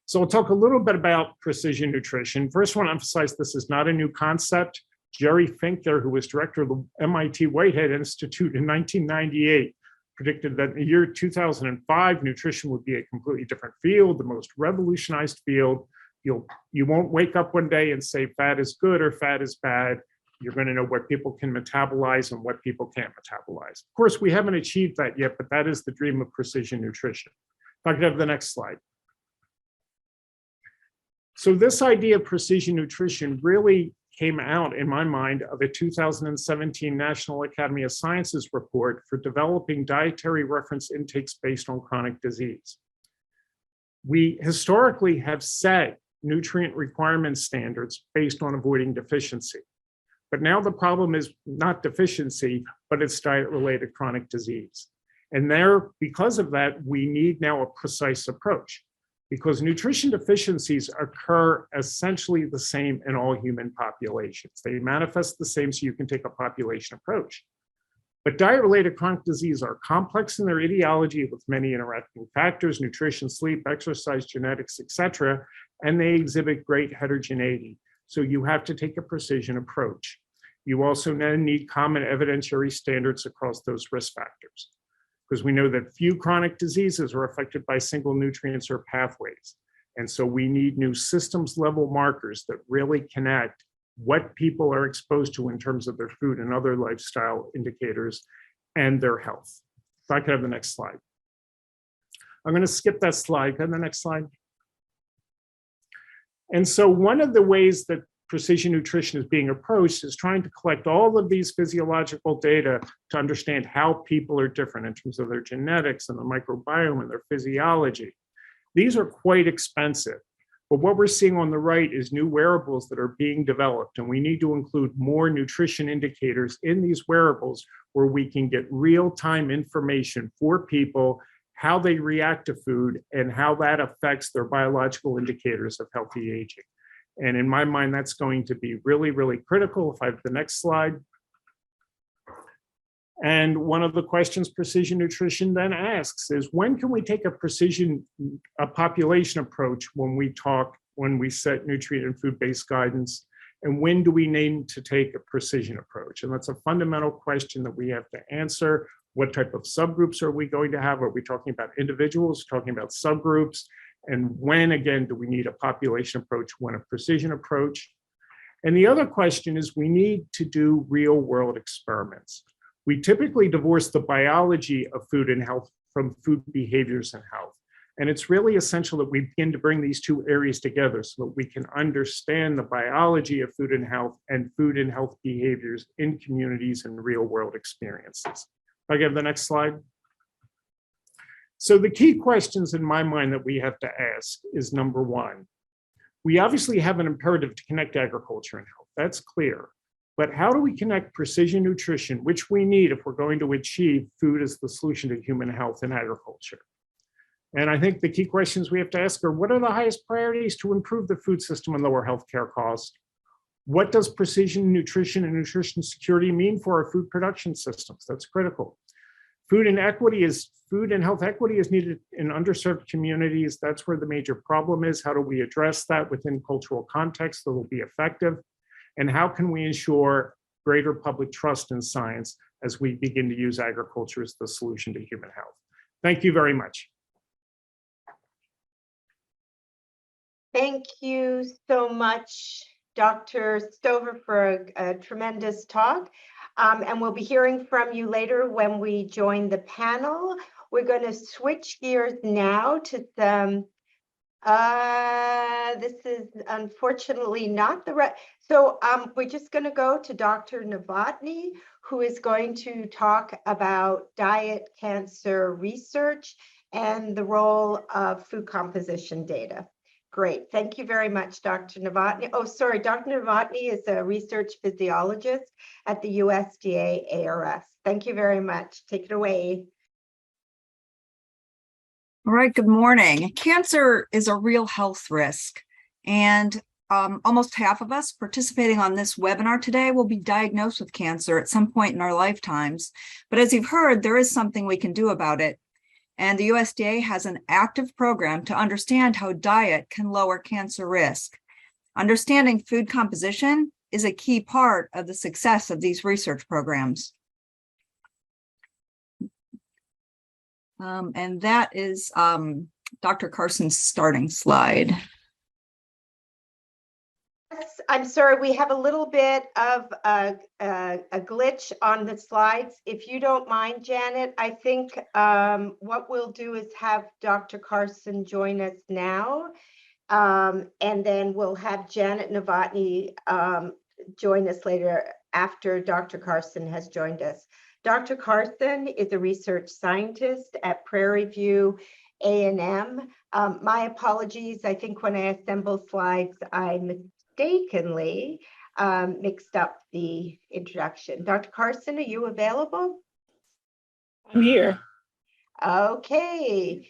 S6: So I'll talk a little bit about precision nutrition. First, I want to emphasize this is not a new concept. Jerry Finkler, who was director of the MIT Whitehead Institute in 1998, predicted that in the year 2005, nutrition would be a completely different field, the most revolutionized field. You won't wake up one day and say fat is good or fat is bad. You're going to know what people can metabolize and what people can't metabolize. Of course, we haven't achieved that yet, but that is the dream of precision nutrition. If I could have the next slide. So this idea of precision nutrition really came out, in my mind, of a 2017 National Academy of Sciences report for developing dietary reference intakes based on chronic disease. We historically have set nutrient requirement standards based on avoiding deficiency. But now the problem is not deficiency, but it's diet-related chronic disease. And because of that, we need now a precise approach, because nutrition deficiencies occur essentially the same in all human populations. They manifest the same, so you can take a population approach. But diet-related chronic disease are complex in their etiology with many interacting factors: nutrition, sleep, exercise, genetics, etc., and they exhibit great heterogeneity. So you have to take a precision approach. You also then need common evidentiary standards across those risk factors, because we know that few chronic diseases are affected by single nutrients or pathways. And so we need new systems level markers that really connect what people are exposed to in terms of their food and other lifestyle indicators and their health. If I could have the next slide. I'm going to skip that slide. Can I have the next slide? And so one of the ways that precision nutrition is being approached is trying to collect all of these physiological data to understand how people are different in terms of their genetics and the microbiome and their physiology. These are quite expensive. But what we're seeing on the right is new wearables that are being developed, and we need to include more nutrition indicators in these wearables where we can get real-time information for people, how they react to food, and how that affects their biological indicators of healthy aging. And in my mind, that's going to be really, really critical. If I have the next slide. And one of the questions precision nutrition then asks is, when can we take a population approach when we talk when we set nutrient and food-based guidance? And when do we need to take a precision approach? And that's a fundamental question that we have to answer. What type of subgroups are we going to have? Are we talking about individuals, talking about subgroups? And when, again, do we need a population approach, when a precision approach? And the other question is, we need to do real-world experiments. We typically divorce the biology of food and health from food behaviors and health. And it's really essential that we begin to bring these two areas together so that we can understand the biology of food and health behaviors in communities and real-world experiences. If I give the next slide. So the key questions in my mind that we have to ask is, number one, we obviously have an imperative to connect agriculture and health. That's clear. But how do we connect precision nutrition, which we need if we're going to achieve food as the solution to human health and agriculture? And I think the key questions we have to ask are, what are the highest priorities to improve the food system and lower healthcare costs? What does precision nutrition and nutrition security mean for our food production systems? That's critical. Food and health equity is needed in underserved communities. That's where the major problem is. How do we address that within cultural context that will be effective? And how can we ensure greater public trust in science as we begin to use agriculture as the solution to human health? Thank you very much.
S4: Thank you so much, Dr. Stover, for a tremendous talk. And we'll be hearing from you later when we join the panel. We're going to switch gears now to some, this is unfortunately not the right. So we're just going to go to Dr. Novotny, who is going to talk about diet cancer research and the role of food composition data. Great. Thank you very much, Dr. Novotny. Oh, sorry, Dr. Novotny is a research physiologist at the USDA ARS. Thank you very much. Take it away.
S7: All right, good morning. Cancer is a real health risk, and almost half of us participating on this webinar today will be diagnosed with cancer at some point in our lifetimes. But as you've heard, there is something we can do about it. And the USDA has an active program to understand how diet can lower cancer risk. Understanding food composition is a key part of the success of these research programs. And that is Dr. Carson's starting slide.
S4: I'm sorry, we have a little bit of a glitch on the slides. If you don't mind, Janet, I think what we'll do is have Dr. Carson join us now, and then we'll have Janet Novotny join us later after Dr. Carson has joined us. Dr. Carson is a research scientist at Prairie View A&M. My apologies, I think when I assemble slides, I mistakenly mixed up the introduction. Dr. Carson, are you available?
S8: I'm here.
S4: Okay.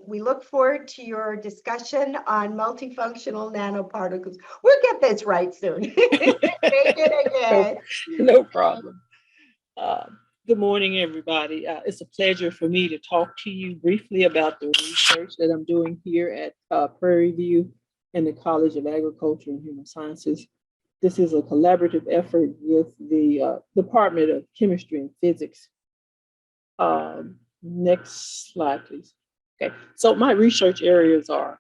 S4: We look forward to your discussion on multifunctional nanoparticles. We'll get this right soon. Take it again.
S8: No problem. Good morning, everybody. It's a pleasure for me to talk to you briefly about the research that I'm doing here at Prairie View in the College of Agriculture and Human Sciences. This is a collaborative effort with the Department of Chemistry and Physics. Next slide, please. Okay, so my research areas are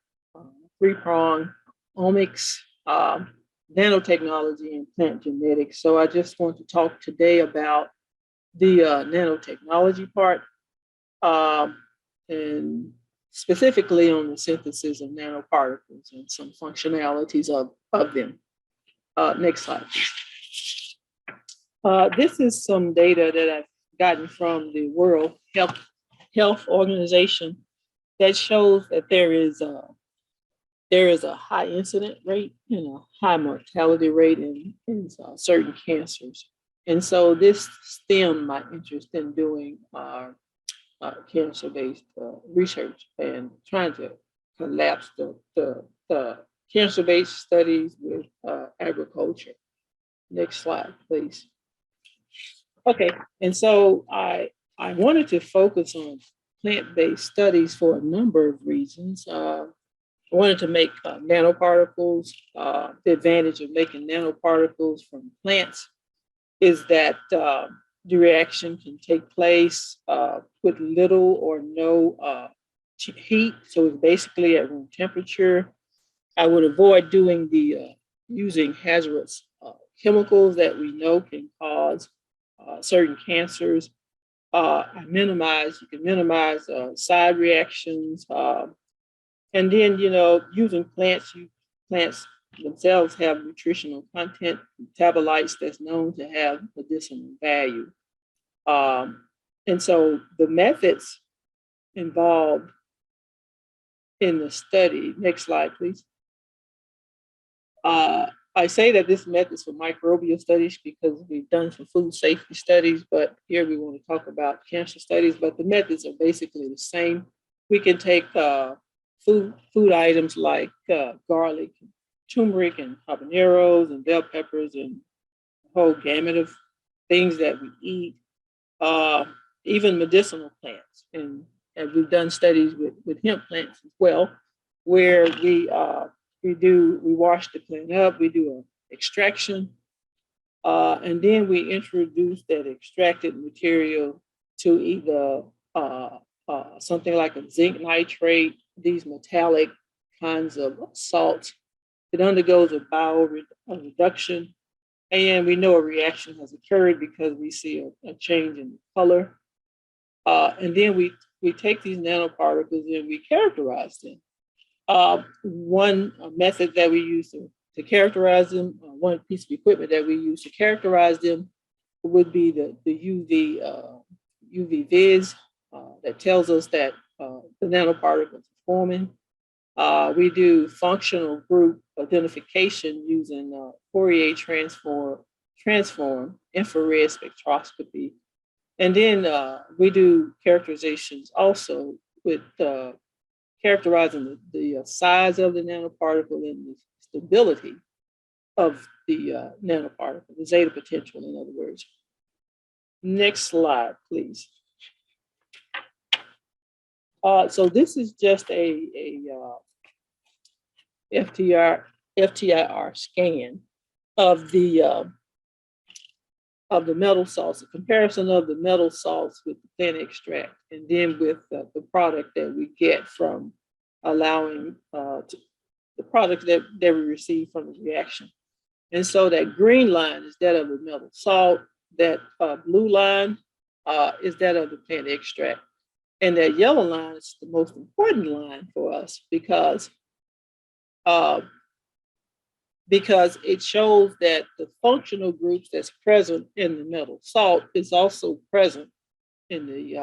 S8: three-pronged: omics, nanotechnology, and plant genetics. So I just want to talk today about the nanotechnology part, and specifically on the synthesis of nanoparticles and some functionalities of them. Next slide. This is some data that I've gotten from the World Health Organization that shows that there is a high incident rate and a high mortality rate in certain cancers. And so this stemmed my interest in doing cancer-based research and trying to collapse the cancer-based studies with agriculture. Next slide, please. Okay, and so I wanted to focus on plant-based studies for a number of reasons. I wanted to make nanoparticles. The advantage of making nanoparticles from plants is that the reaction can take place with little or no heat. So it's basically at room temperature. I would avoid doing the using hazardous chemicals that we know can cause certain cancers. You can minimize side reactions. And then, using plants, plants themselves have nutritional content, metabolites that's known to have medicinal value. And so the methods involved in the study, next slide, please. I say that this method is for microbial studies because we've done some food safety studies, but here we want to talk about cancer studies, but the methods are basically the same. We can take food items like garlic, turmeric, and habaneros, and bell peppers, and a whole gamut of things that we eat, even medicinal plants. And we've done studies with hemp plants as well, where we wash the plant up, we do an extraction, and then we introduce that extracted material to either something like a zinc nitrate, these metallic kinds of salts. It undergoes a bioreduction, and we know a reaction has occurred because we see a change in color. And then we take these nanoparticles and we characterize them. One method that we use to characterize them, one piece of equipment that we use to characterize them would be the UV vis that tells us that the nanoparticles are forming. We do functional group identification using Fourier transform infrared spectroscopy. And then we do characterizations also with characterizing the size of the nanoparticle and the stability of the nanoparticle, the zeta potential, in other words. Next slide, please. So this is just a FTIR scan of the metal salts, a comparison of the metal salts with the plant extract, and then with the product that we get from allowing the product that we receive from the reaction. And so that green line is that of the metal salt, that blue line is that of the plant extract. And that yellow line is the most important line for us because it shows that the functional groups that's present in the metal salt is also present in the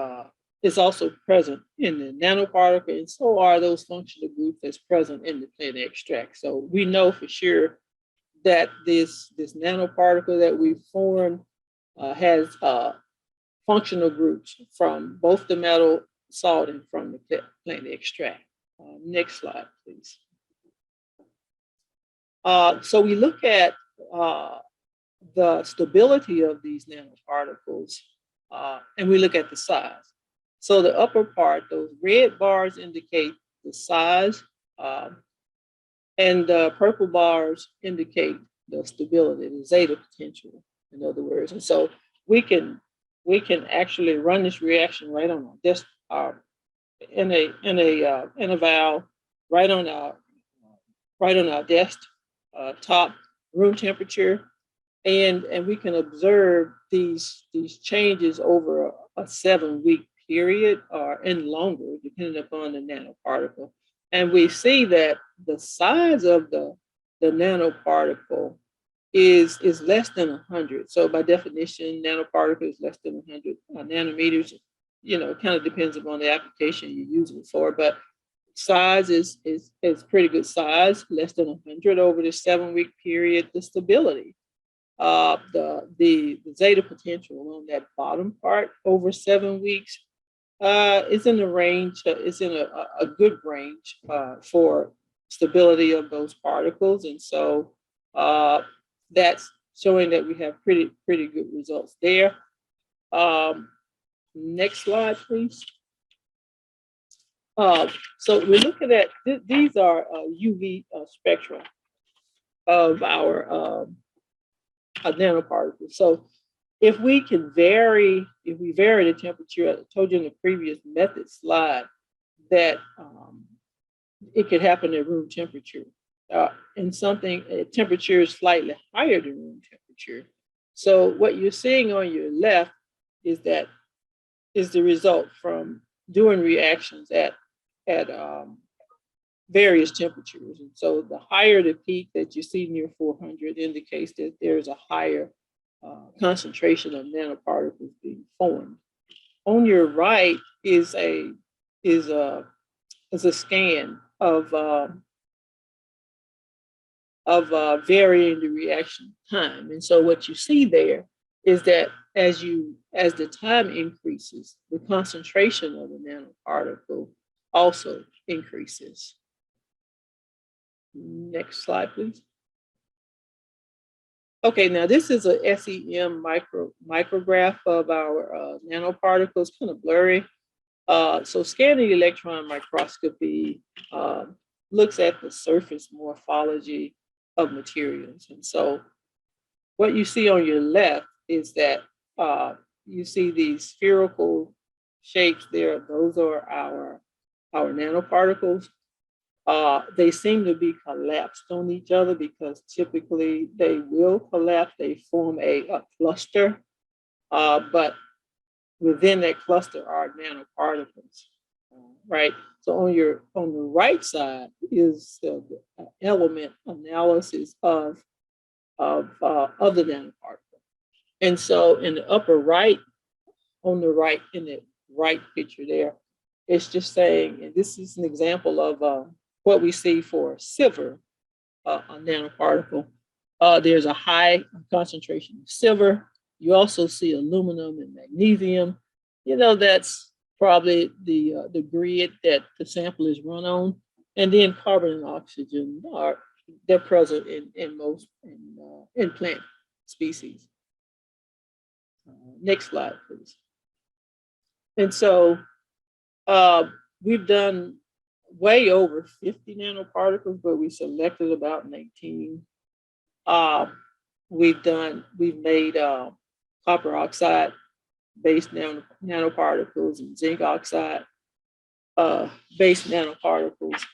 S8: nanoparticle, and so are those functional groups that's present in the plant extract. So we know for sure that this nanoparticle that we formed has functional groups from both the metal salt and from the plant extract. Next slide, please. So we look at the stability of these nanoparticles, and we look at the size. So the upper part, those red bars indicate the size, and the purple bars indicate the stability, the zeta potential, in other words. And so we can actually run this reaction right on this in a valve, right on our desk top, room temperature, and we can observe these changes over a 7-week period and longer, depending upon the nanoparticle. And we see that the size of the nanoparticle is less than 100. So by definition, nanoparticle is less than 100 nanometers. It kind of depends upon the application you're using it for, but size is pretty good size, less than 100 over the 7-week period. The stability, the zeta potential on that bottom part over 7 weeks is in the range. It's in a good range for stability of those particles, and so that's showing that we have pretty good results there. Next slide, please. So we're looking at, these are UV spectra of our nanoparticles. So if we vary the temperature, I told you in the previous method slide that it could happen at room temperature. And something temperature is slightly higher than room temperature. So what you're seeing on your left is the result from doing reactions at various temperatures. And so the higher the peak that you see near 400 indicates that there's a higher concentration of nanoparticles being formed. On your right is a scan of varying the reaction time. And so what you see there is that as the time increases, the concentration of the nanoparticle also increases. Next slide, please. Okay, now this is a SEM micrograph of our nanoparticles, kind of blurry. So scanning electron microscopy looks at the surface morphology of materials. And so what you see on your left is that you see these spherical shapes there. Those are our nanoparticles. They seem to be collapsed on each other because typically they will collapse. They form a cluster, but within that cluster are nanoparticles, right? So on the right side is the element analysis of the nanoparticle. And so in the upper right, in the right picture there, it's just saying, and this is an example of what we see for silver, a nanoparticle. There's a high concentration of silver. You also see aluminum and magnesium. You know, that's probably the grid that the sample is run on. And then carbon and oxygen they're present in most plant species. Next slide, please. And so we've done way over 50 nanoparticles, but we selected about 19. We've made copper oxide based nanoparticles and zinc oxide based nanoparticles.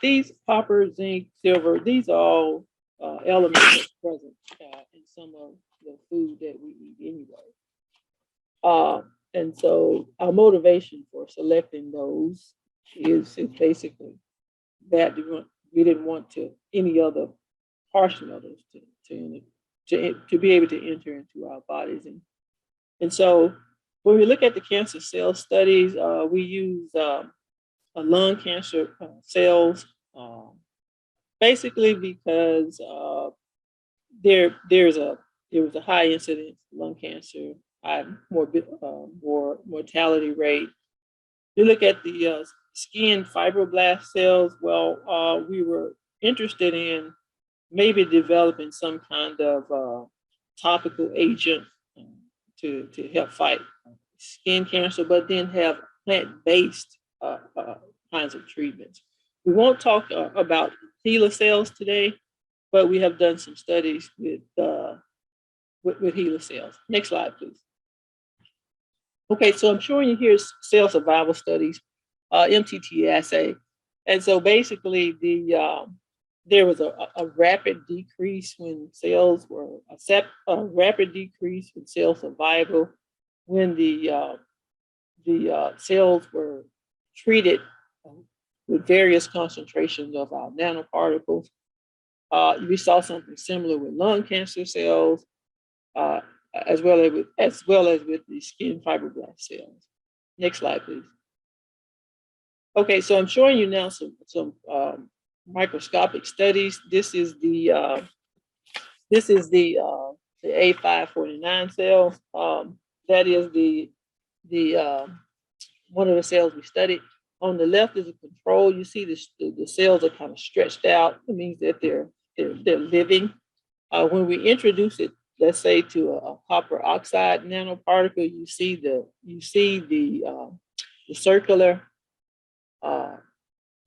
S8: These copper, zinc, silver, these are all elements that's present in some of the food that we eat anyway. And so our motivation for selecting those is basically that we didn't want any other harsh metals to be able to enter into our bodies. And so when we look at the cancer cell studies, we use lung cancer cells, basically because there was a high incidence of lung cancer, more mortality rate. You look at the skin fibroblast cells. Well, we were interested in maybe developing some kind of topical agent to help fight skin cancer, but then have plant-based kinds of treatments. We won't talk about HeLa cells today, but we have done some studies with HeLa cells. Next slide, please. Okay, so I'm showing you here cell survival studies, MTT assay. And so basically there was a rapid decrease when cells were, a rapid decrease in cell survival when the cells were treated with various concentrations of our nanoparticles. We saw something similar with lung cancer cells, as well as with the skin fibroblast cells. Next slide, please. Okay, so I'm showing you now some microscopic studies. This is the A549 cells. That is the one of the cells we studied. On the left is a control. You see the cells are kind of stretched out. It means that they're living. When we introduce it, let's say to a copper oxide nanoparticle, you see the circular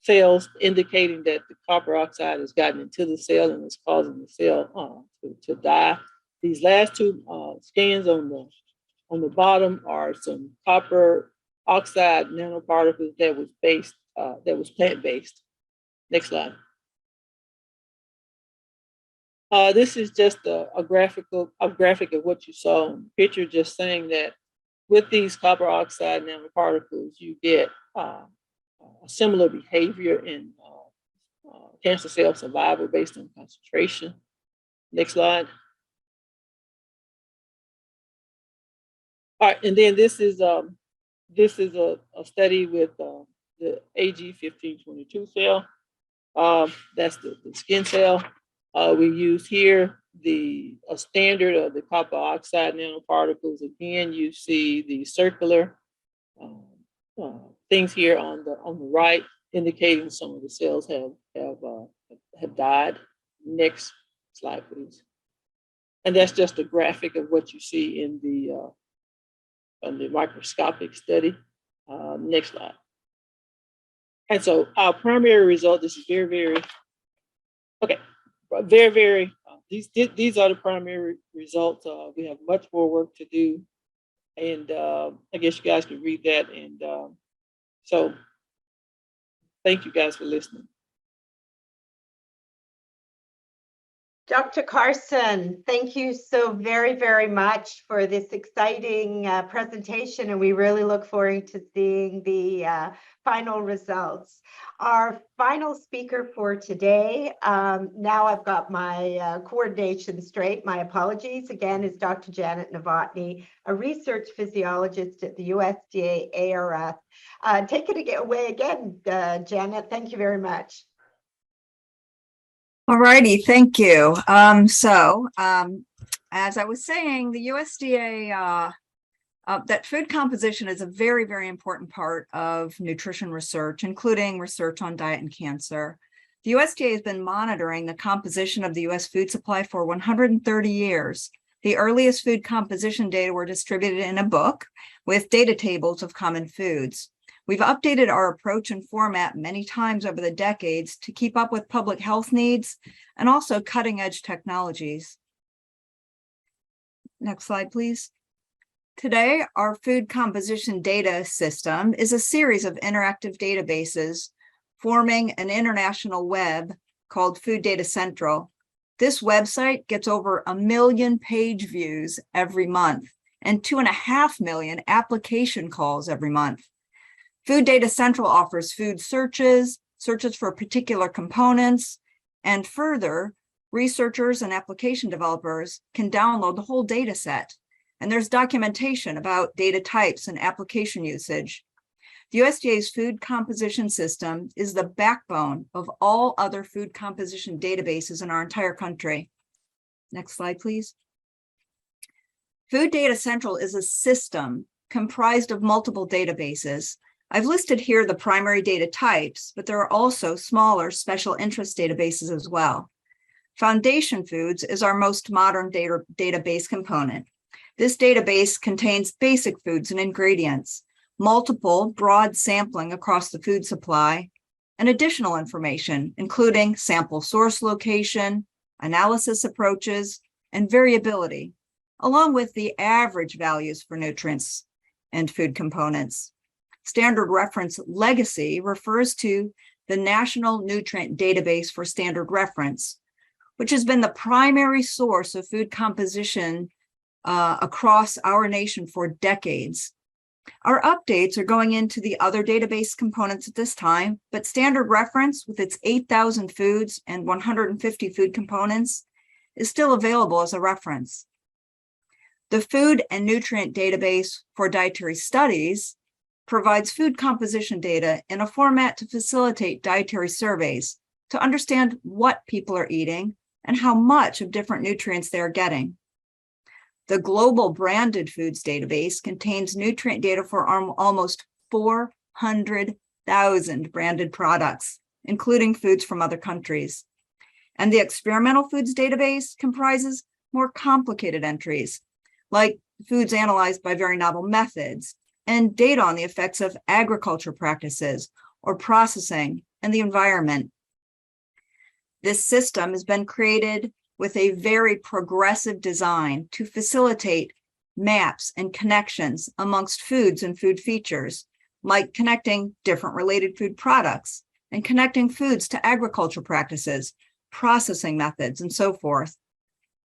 S8: cells, indicating that the copper oxide has gotten into the cell and is causing the cell to die. These last two scans on the bottom are some copper oxide nanoparticles that was plant-based. Next slide. This is just a graphic of what you saw in the picture, just saying that with these copper oxide nanoparticles, you get a similar behavior in cancer cell survival based on concentration. Next slide. All right, and then this is a study with the AG1522 cell. That's the skin cell. We use here a standard of the copper oxide nanoparticles. Again, you see the circular things here on the right, indicating some of the cells have died. Next slide, please. And that's just a graphic of what you see in the microscopic study. Next slide. And so our primary result, this is very, these are the primary results. We have much more work to do. And I guess you guys can read that. And so thank you guys for listening.
S4: Dr. Carson, thank you so very, very much for this exciting presentation, and we really look forward to seeing the final results. Our final speaker for today, now I've got my coordination straight, my apologies, again, is Dr. Janet Novotny, a research physiologist at the USDA ARF. Take it away again, Janet, thank you very much.
S7: All righty, thank you. As I was saying, the USDA, that food composition is a very, very important part of nutrition research, including research on diet and cancer. The USDA has been monitoring the composition of the US food supply for 130 years. The earliest food composition data were distributed in a book with data tables of common foods. We've updated our approach and format many times over the decades to keep up with public health needs and also cutting-edge technologies. Next slide, please. Today, our food composition data system is a series of interactive databases forming an international web called Food Data Central. This website gets over 1 million page views every month and 2.5 million application calls every month. Food Data Central offers food searches for particular components, and further, researchers and application developers can download the whole data set. And there's documentation about data types and application usage. The USDA's food composition system is the backbone of all other food composition databases in our entire country. Next slide, please. Food Data Central is a system comprised of multiple databases. I've listed here the primary data types, but there are also smaller special interest databases as well. Foundation Foods is our most modern database component. This database contains basic foods and ingredients, multiple broad sampling across the food supply, and additional information, including sample source location, analysis approaches, and variability, along with the average values for nutrients and food components. Standard Reference Legacy refers to the National Nutrient Database for Standard Reference, which has been the primary source of food composition across our nation for decades. Our updates are going into the other database components at this time, but Standard Reference, with its 8,000 foods and 150 food components, is still available as a reference. The Food and Nutrient Database for Dietary Studies provides food composition data in a format to facilitate dietary surveys to understand what people are eating and how much of different nutrients they are getting. The Global Branded Foods Database contains nutrient data for almost 400,000 branded products, including foods from other countries. And the Experimental Foods Database comprises more complicated entries, like foods analyzed by very novel methods, and data on the effects of agriculture practices or processing and the environment. This system has been created with a very progressive design to facilitate maps and connections amongst foods and food features, like connecting different related food products and connecting foods to agriculture practices, processing methods, and so forth.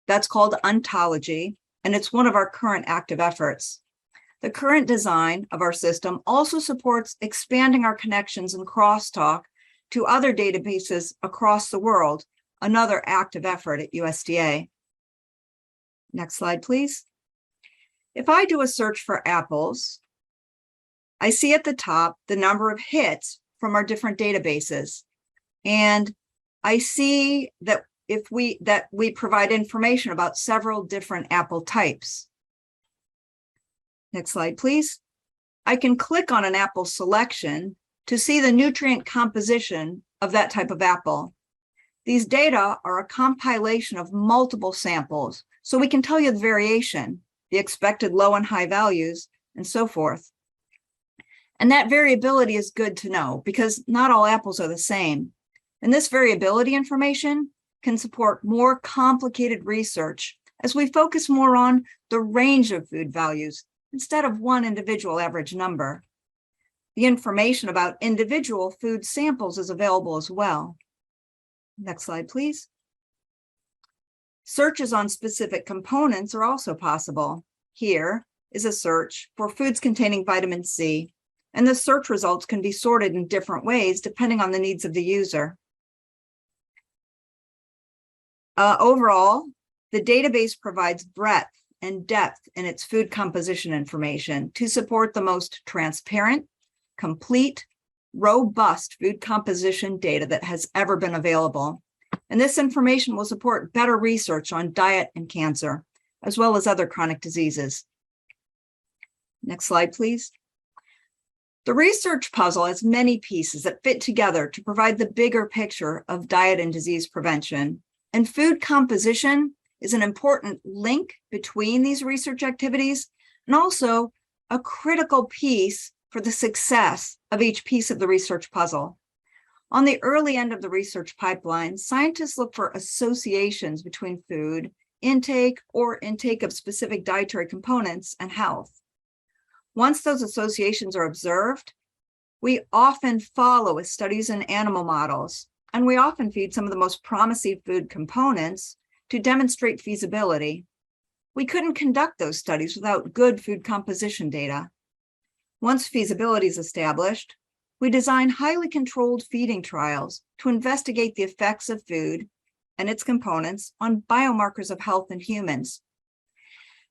S7: That's called ontology, and it's one of our current active efforts. The current design of our system also supports expanding our connections and crosstalk to other databases across the world, another active effort at USDA. Next slide, please. If I do a search for apples, I see at the top the number of hits from our different databases. And I see that we provide information about several different apple types. Next slide, please. I can click on an apple selection to see the nutrient composition of that type of apple. These data are a compilation of multiple samples, so we can tell you the variation, the expected low and high values, and so forth. And that variability is good to know because not all apples are the same. And this variability information can support more complicated research as we focus more on the range of food values instead of one individual average number. The information about individual food samples is available as well. Next slide, please. Searches on specific components are also possible. Here is a search for foods containing vitamin C, and the search results can be sorted in different ways depending on the needs of the user. Overall, the database provides breadth and depth in its food composition information to support the most transparent, complete, robust food composition data that has ever been available. And this information will support better research on diet and cancer, as well as other chronic diseases. Next slide, please. The research puzzle has many pieces that fit together to provide the bigger picture of diet and disease prevention. And food composition is an important link between these research activities and also a critical piece for the success of each piece of the research puzzle. On the early end of the research pipeline, scientists look for associations between food intake or intake of specific dietary components and health. Once those associations are observed, we often follow with studies in animal models, and we often feed some of the most promising food components to demonstrate feasibility. We couldn't conduct those studies without good food composition data. Once feasibility is established, we design highly controlled feeding trials to investigate the effects of food and its components on biomarkers of health in humans.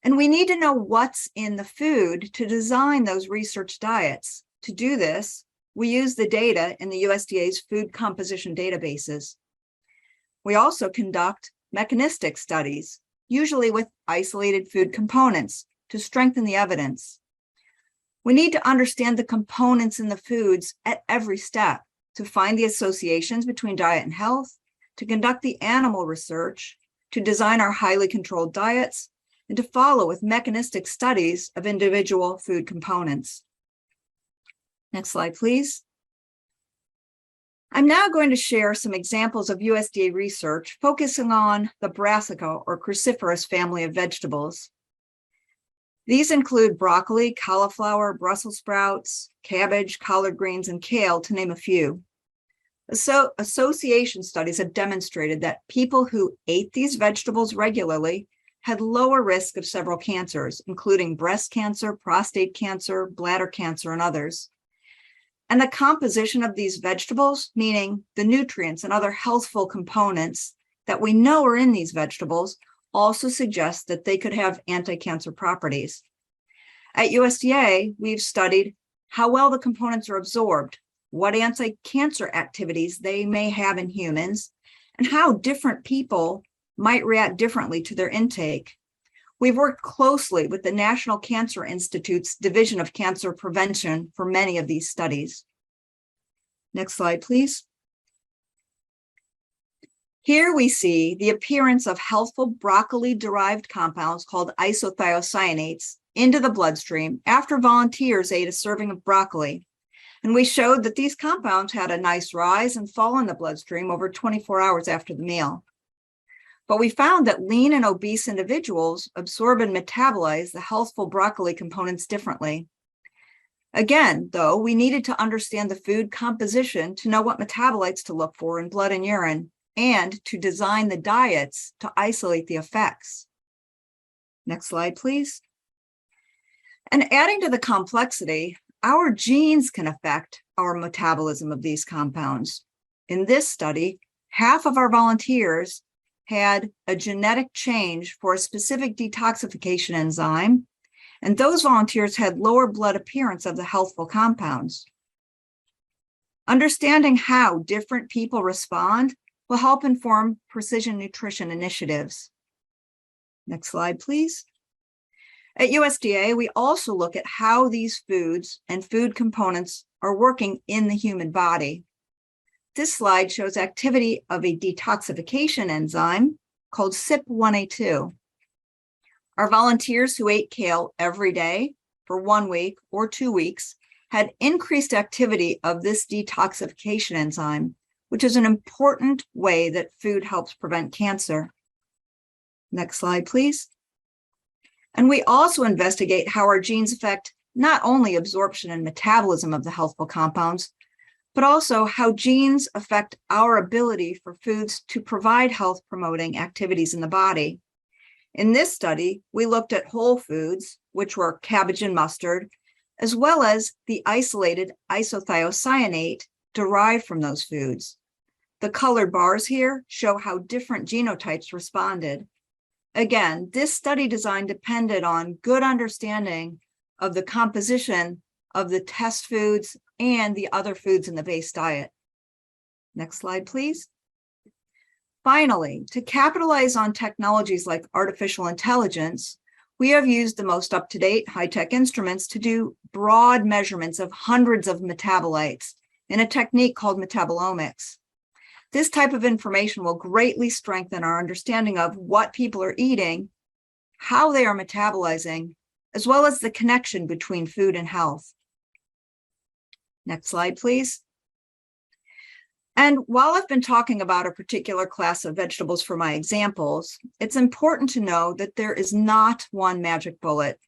S7: And we need to know what's in the food to design those research diets. To do this, we use the data in the USDA's food composition databases. We also conduct mechanistic studies, usually with isolated food components, to strengthen the evidence. We need to understand the components in the foods at every step to find the associations between diet and health, to conduct the animal research, to design our highly controlled diets, and to follow with mechanistic studies of individual food components. Next slide, please. I'm now going to share some examples of USDA research focusing on the Brassica or Cruciferous family of vegetables. These include broccoli, cauliflower, Brussels sprouts, cabbage, collard greens, and kale, to name a few. Association studies have demonstrated that people who ate these vegetables regularly had lower risk of several cancers, including breast cancer, prostate cancer, bladder cancer, and others. And the composition of these vegetables, meaning the nutrients and other healthful components that we know are in these vegetables, also suggests that they could have anti-cancer properties. At USDA, we've studied how well the components are absorbed, what anti-cancer activities they may have in humans, and how different people might react differently to their intake. We've worked closely with the National Cancer Institute's Division of Cancer Prevention for many of these studies. Next slide, please. Here we see the appearance of healthful broccoli-derived compounds called isothiocyanates into the bloodstream after volunteers ate a serving of broccoli. And we showed that these compounds had a nice rise and fall in the bloodstream over 24 hours after the meal. But we found that lean and obese individuals absorb and metabolize the healthful broccoli components differently. Again, though, we needed to understand the food composition to know what metabolites to look for in blood and urine, and to design the diets to isolate the effects. Next slide, please. And adding to the complexity, our genes can affect our metabolism of these compounds. In this study, half of our volunteers had a genetic change for a specific detoxification enzyme, and those volunteers had lower blood appearance of the healthful compounds. Understanding how different people respond will help inform precision nutrition initiatives. Next slide, please. At USDA, we also look at how these foods and food components are working in the human body. This slide shows activity of a detoxification enzyme called CYP1A2. Our volunteers who ate kale every day for 1 week or 2 weeks had increased activity of this detoxification enzyme, which is an important way that food helps prevent cancer. Next slide, please. And we also investigate how our genes affect not only absorption and metabolism of the healthful compounds, but also how genes affect our ability for foods to provide health-promoting activities in the body. In this study, we looked at whole foods, which were cabbage and mustard, as well as the isolated isothiocyanate derived from those foods. The colored bars here show how different genotypes responded. Again, this study design depended on good understanding of the composition of the test foods and the other foods in the base diet. Next slide, please. Finally, to capitalize on technologies like artificial intelligence, we have used the most up-to-date high-tech instruments to do broad measurements of hundreds of metabolites in a technique called metabolomics. This type of information will greatly strengthen our understanding of what people are eating, how they are metabolizing, as well as the connection between food and health. Next slide, please. And while I've been talking about a particular class of vegetables for my examples, it's important to know that there is not one magic bullet.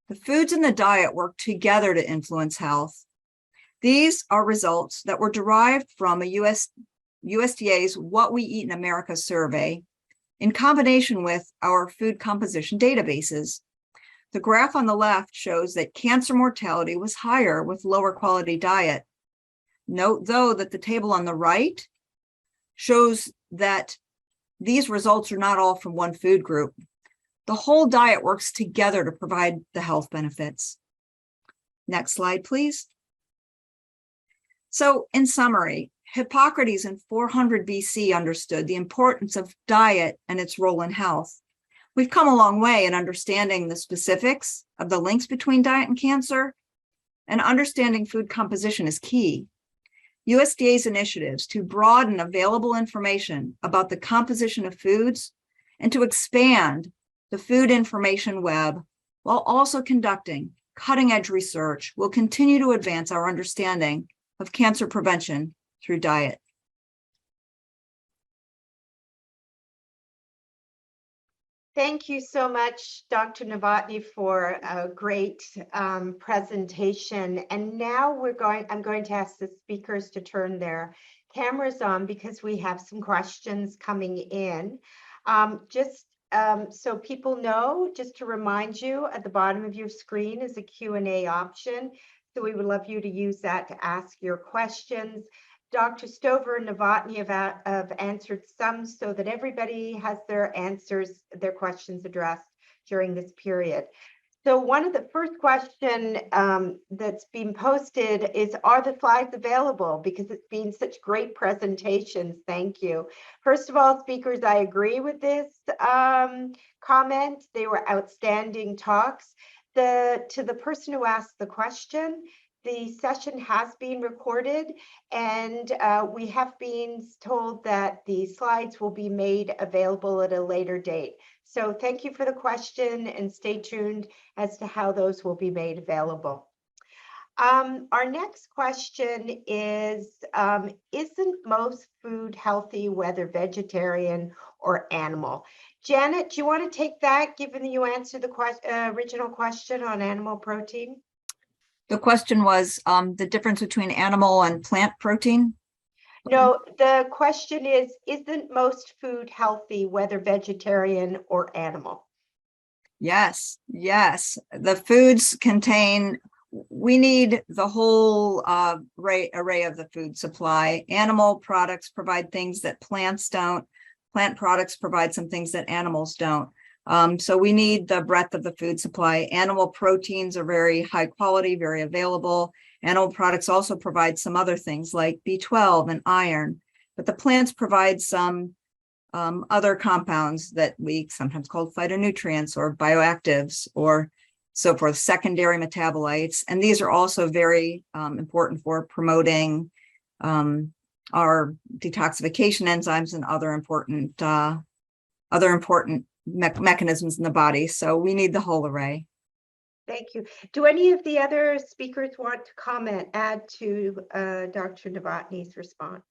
S7: The foods in the diet work together to influence health. These are results that were derived from a USDA's What We Eat in America survey in combination with our food composition databases. The graph on the left shows that cancer mortality was higher with lower quality diet. Note, though, that the table on the right shows that these results are not all from one food group. The whole diet works together to provide the health benefits. Next slide, please. So, in summary, Hippocrates in 400 BC understood the importance of diet and its role in health. We've come a long way in understanding the specifics of the links between diet and cancer, and understanding food composition is key. USDA's initiatives to broaden available information about the composition of foods and to expand the food information web while also conducting cutting-edge research will continue to advance our understanding of cancer prevention through diet.
S4: Thank you so much, Dr. Novotny, for a great presentation. And now I'm going to ask the speakers to turn their cameras on because we have some questions coming in. So people know, just to remind you, at the bottom of your screen is a Q&A option. So we would love you to use that to ask your questions. Dr. Stover and Novotny have answered some so that everybody has their questions addressed during this period. So one of the first question that's been posted is, are the slides available? Because it's been such great presentations, thank you. First of all, speakers, I agree with this comment. They were outstanding talks. To the person who asked the question, the session has been recorded, and we have been told that the slides will be made available at a later date. So thank you for the question, and stay tuned as to how those will be made available. Our next question is, isn't most food healthy, whether vegetarian or animal? Janet, do you want to take that, given that you answered the original question on animal protein?
S7: The question was the difference between animal and plant protein?
S4: No, the question is, isn't most food healthy, whether vegetarian or animal?
S7: Yes, yes. The foods contain, we need the whole array of the food supply. Animal products provide things that plants don't. Plant products provide some things that animals don't. So we need the breadth of the food supply. Animal proteins are very high quality, very available. Animal products also provide some other things like B12 and iron, but the plants provide some other compounds that we sometimes call phytonutrients or bioactives or so forth, secondary metabolites. And these are also very important for promoting our detoxification enzymes and other important mechanisms in the body. So we need the whole array.
S4: Thank you. Do any of the other speakers want to comment, add to Dr. Novotny's response?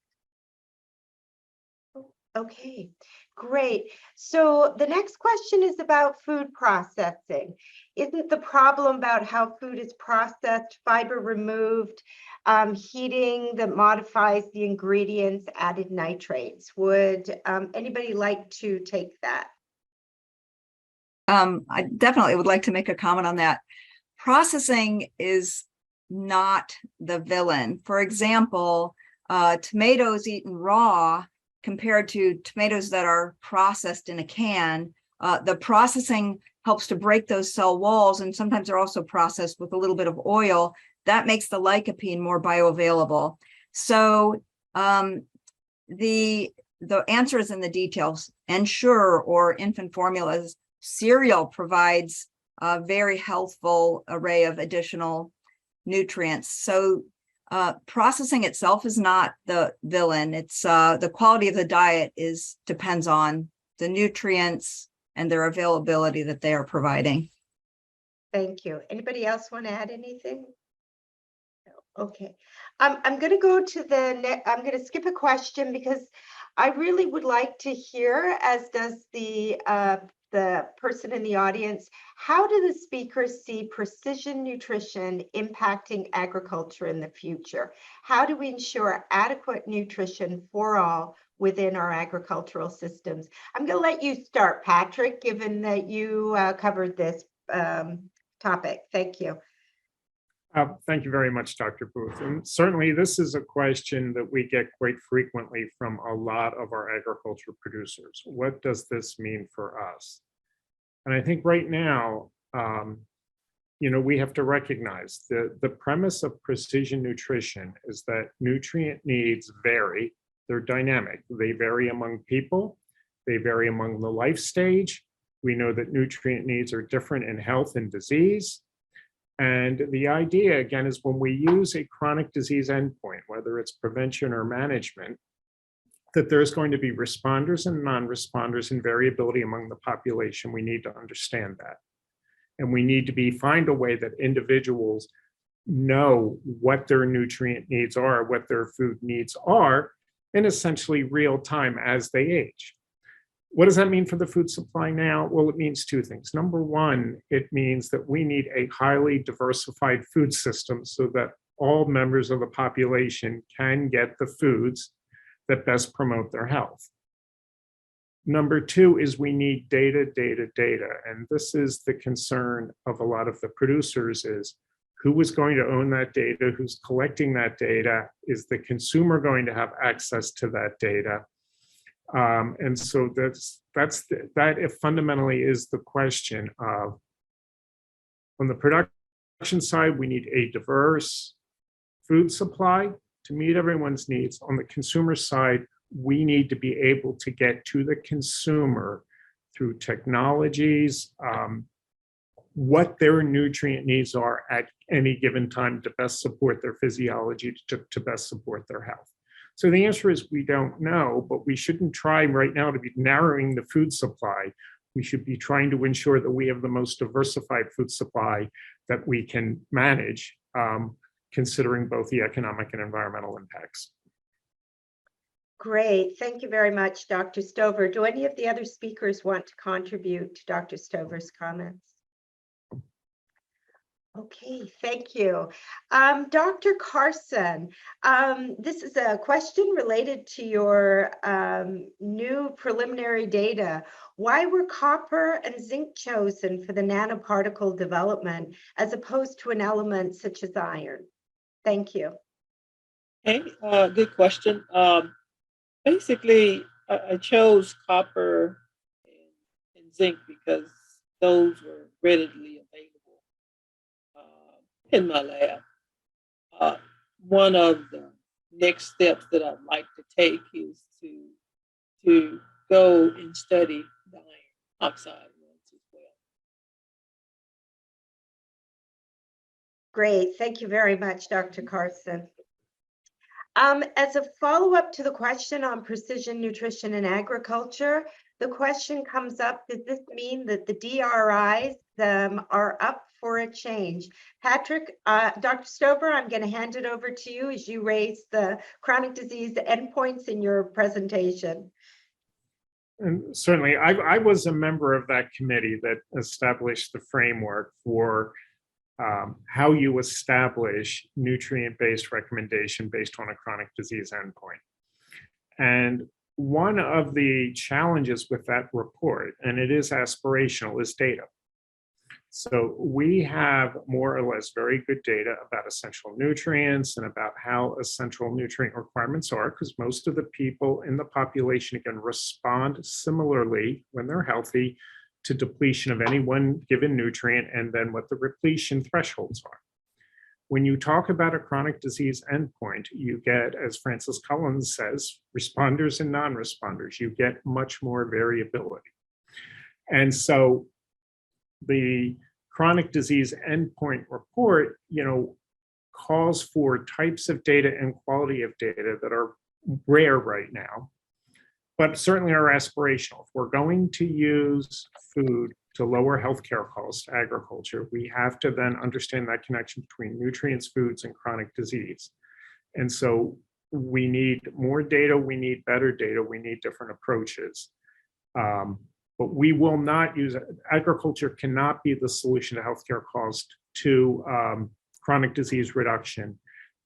S4: Okay, great. So the next question is about food processing. Isn't the problem about how food is processed, fiber removed, heating that modifies the ingredients, added nitrates? Would anybody like to take that?
S7: I definitely would like to make a comment on that. Processing is not the villain. For example, tomatoes eaten raw compared to tomatoes that are processed in a can, the processing helps to break those cell walls, and sometimes they're also processed with a little bit of oil. That makes the lycopene more bioavailable. So the answer is in the details. Ensure or infant formulas, cereal provides a very healthful array of additional nutrients. So processing itself is not the villain. It's the quality of the diet depends on the nutrients and their availability that they are providing.
S4: Thank you. Anybody else want to add anything? No. Okay. I'm going to go to I'm going to skip a question because I really would like to hear, as does the person in the audience, how do the speakers see precision nutrition impacting agriculture in the future? How do we ensure adequate nutrition for all within our agricultural systems? I'm going to let you start, Patrick, given that you covered this topic. Thank you.
S6: Thank you very much, Dr. Booth. And certainly this is a question that we get quite frequently from a lot of our agriculture producers. What does this mean for us? And I think right now, we have to recognize the premise of precision nutrition is that nutrient needs vary. They're dynamic. They vary among people. They vary among the life stage. We know that nutrient needs are different in health and disease. And the idea, again, is when we use a chronic disease endpoint, whether it's prevention or management, that there's going to be responders and non-responders and variability among the population. We need to understand that. And we need to find a way that individuals know what their nutrient needs are, what their food needs are, in essentially real time as they age. What does that mean for the food supply now? Well, it means two things. Number one, it means that we need a highly diversified food system so that all members of the population can get the foods that best promote their health. Number two is we need data. And this is the concern of a lot of the producers is who is going to own that data, who's collecting that data, is the consumer going to have access to that data? And so that fundamentally is the question of, on the production side, we need a diverse food supply to meet everyone's needs. On the consumer side, we need to be able to get to the consumer through technologies, what their nutrient needs are at any given time to best support their physiology, to best support their health. So the answer is we don't know, but we shouldn't try right now to be narrowing the food supply. We should be trying to ensure that we have the most diversified food supply that we can manage. considering both the economic and environmental impacts.
S4: Great. Thank you very much, Dr. Stover. Do any of the other speakers want to contribute to Dr. Stover's comments? Okay, thank you. Dr. Carson, this is a question related to your new preliminary data. Why were copper and zinc chosen for the nanoparticle development as opposed to an element such as iron? Thank you.
S8: Hey, good question. Basically, I chose copper and zinc because those were readily available in my lab. One of the next steps that I'd like to take is to go and study the iron oxide ones as well.
S4: Great. Thank you very much, Dr. Carson. As a follow-up to the question on precision nutrition in agriculture, the question comes up, does this mean that the DRIs are up for a change? Patrick, Dr. Stover, I'm going to hand it over to you as you raise the chronic disease endpoints in your presentation.
S6: And certainly, I was a member of that committee that established the framework for how you establish nutrient-based recommendation based on a chronic disease endpoint. And one of the challenges with that report, and it is aspirational, is data. So we have more or less very good data about essential nutrients and about how essential nutrient requirements are, because most of the people in the population can respond similarly when they're healthy to depletion of any one given nutrient, and then what the repletion thresholds are. When you talk about a chronic disease endpoint, you get, as Francis Collins says, responders and non-responders. You get much more variability. And so the chronic disease endpoint report, calls for types of data and quality of data that are rare right now, but certainly are aspirational. If we're going to use food to lower healthcare costs to agriculture, we have to then understand that connection between nutrients, foods, and chronic disease. And so we need more data, we need better data, we need different approaches. But we will not use it. Agriculture cannot be the solution to healthcare cost to chronic disease reduction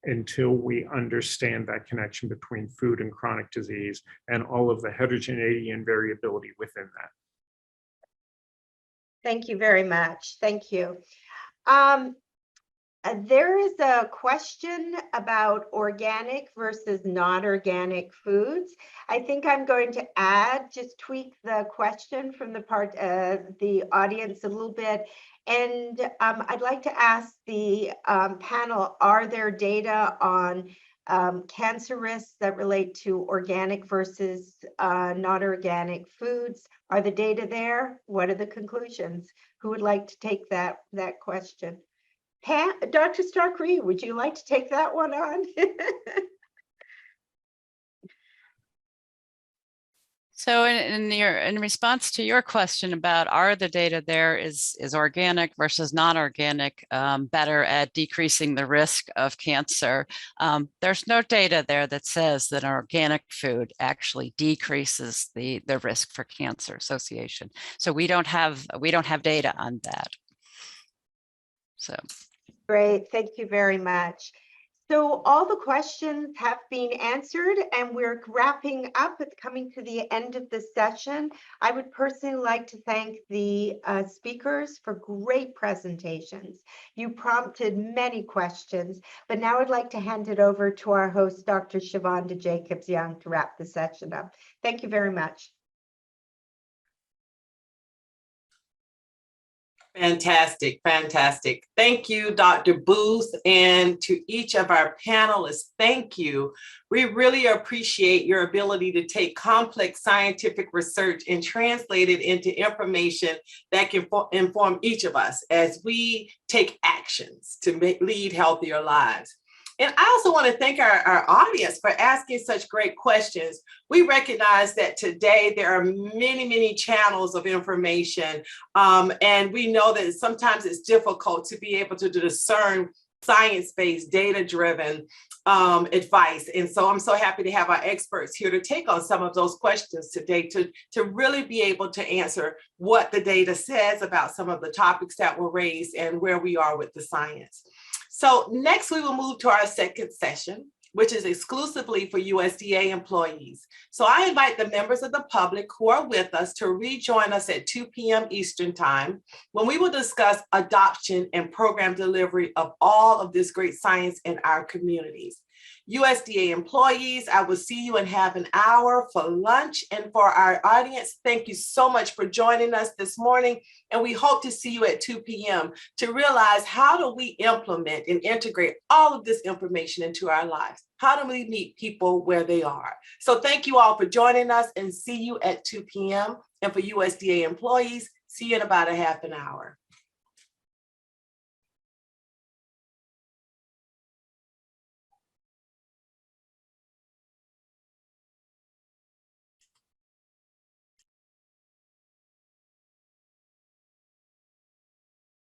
S6: until we understand that connection between food and chronic disease and all of the heterogeneity and variability within that.
S4: Thank you very much. Thank you. There is a question about organic versus non-organic foods. I think I'm going to just tweak the question from the audience a little bit. And I'd like to ask the panel, are there data on cancer risks that relate to organic versus non-organic foods? Are the data there? What are the conclusions? Who would like to take that question? Dr. Stark-Reed, would you like to take that one on?
S5: So in response to your question about are the data there is organic versus non-organic better at decreasing the risk of cancer, there's no data there that says that organic food actually decreases the risk for cancer association. So we don't have data on that. So
S4: great, thank you very much. So all the questions have been answered and we're wrapping up. It's coming to the end of the session. I would personally like to thank the speakers for great presentations. You prompted many questions, but now I'd like to hand it over to our host, Dr. Shavonda Jacobs-Young, to wrap the session up. Thank you very much.
S1: Fantastic, fantastic. Thank you, Dr. Booth, and to each of our panelists, thank you. We really appreciate your ability to take complex scientific research and translate it into information that can inform each of us as we take actions to lead healthier lives. And I also want to thank our audience for asking such great questions. We recognize that today there are many, many channels of information, and we know that sometimes it's difficult to be able to discern science-based, data-driven advice. And so I'm so happy to have our experts here to take on some of those questions today to really be able to answer what the data says about some of the topics that were raised and where we are with the science. So next we will move to our second session, which is exclusively for USDA employees. So I invite the members of the public who are with us to rejoin us at 2 p.m. Eastern Time, when we will discuss adoption and program delivery of all of this great science in our communities. USDA employees, I will see you in half an hour for lunch. And for our audience, thank you so much for joining us this morning. And we hope to see you at 2 p.m. to realize, how do we implement and integrate all of this information into our lives? How do we meet people where they are? So thank you all for joining us, and see you at 2 p.m. And for USDA employees, see you in about a half an hour.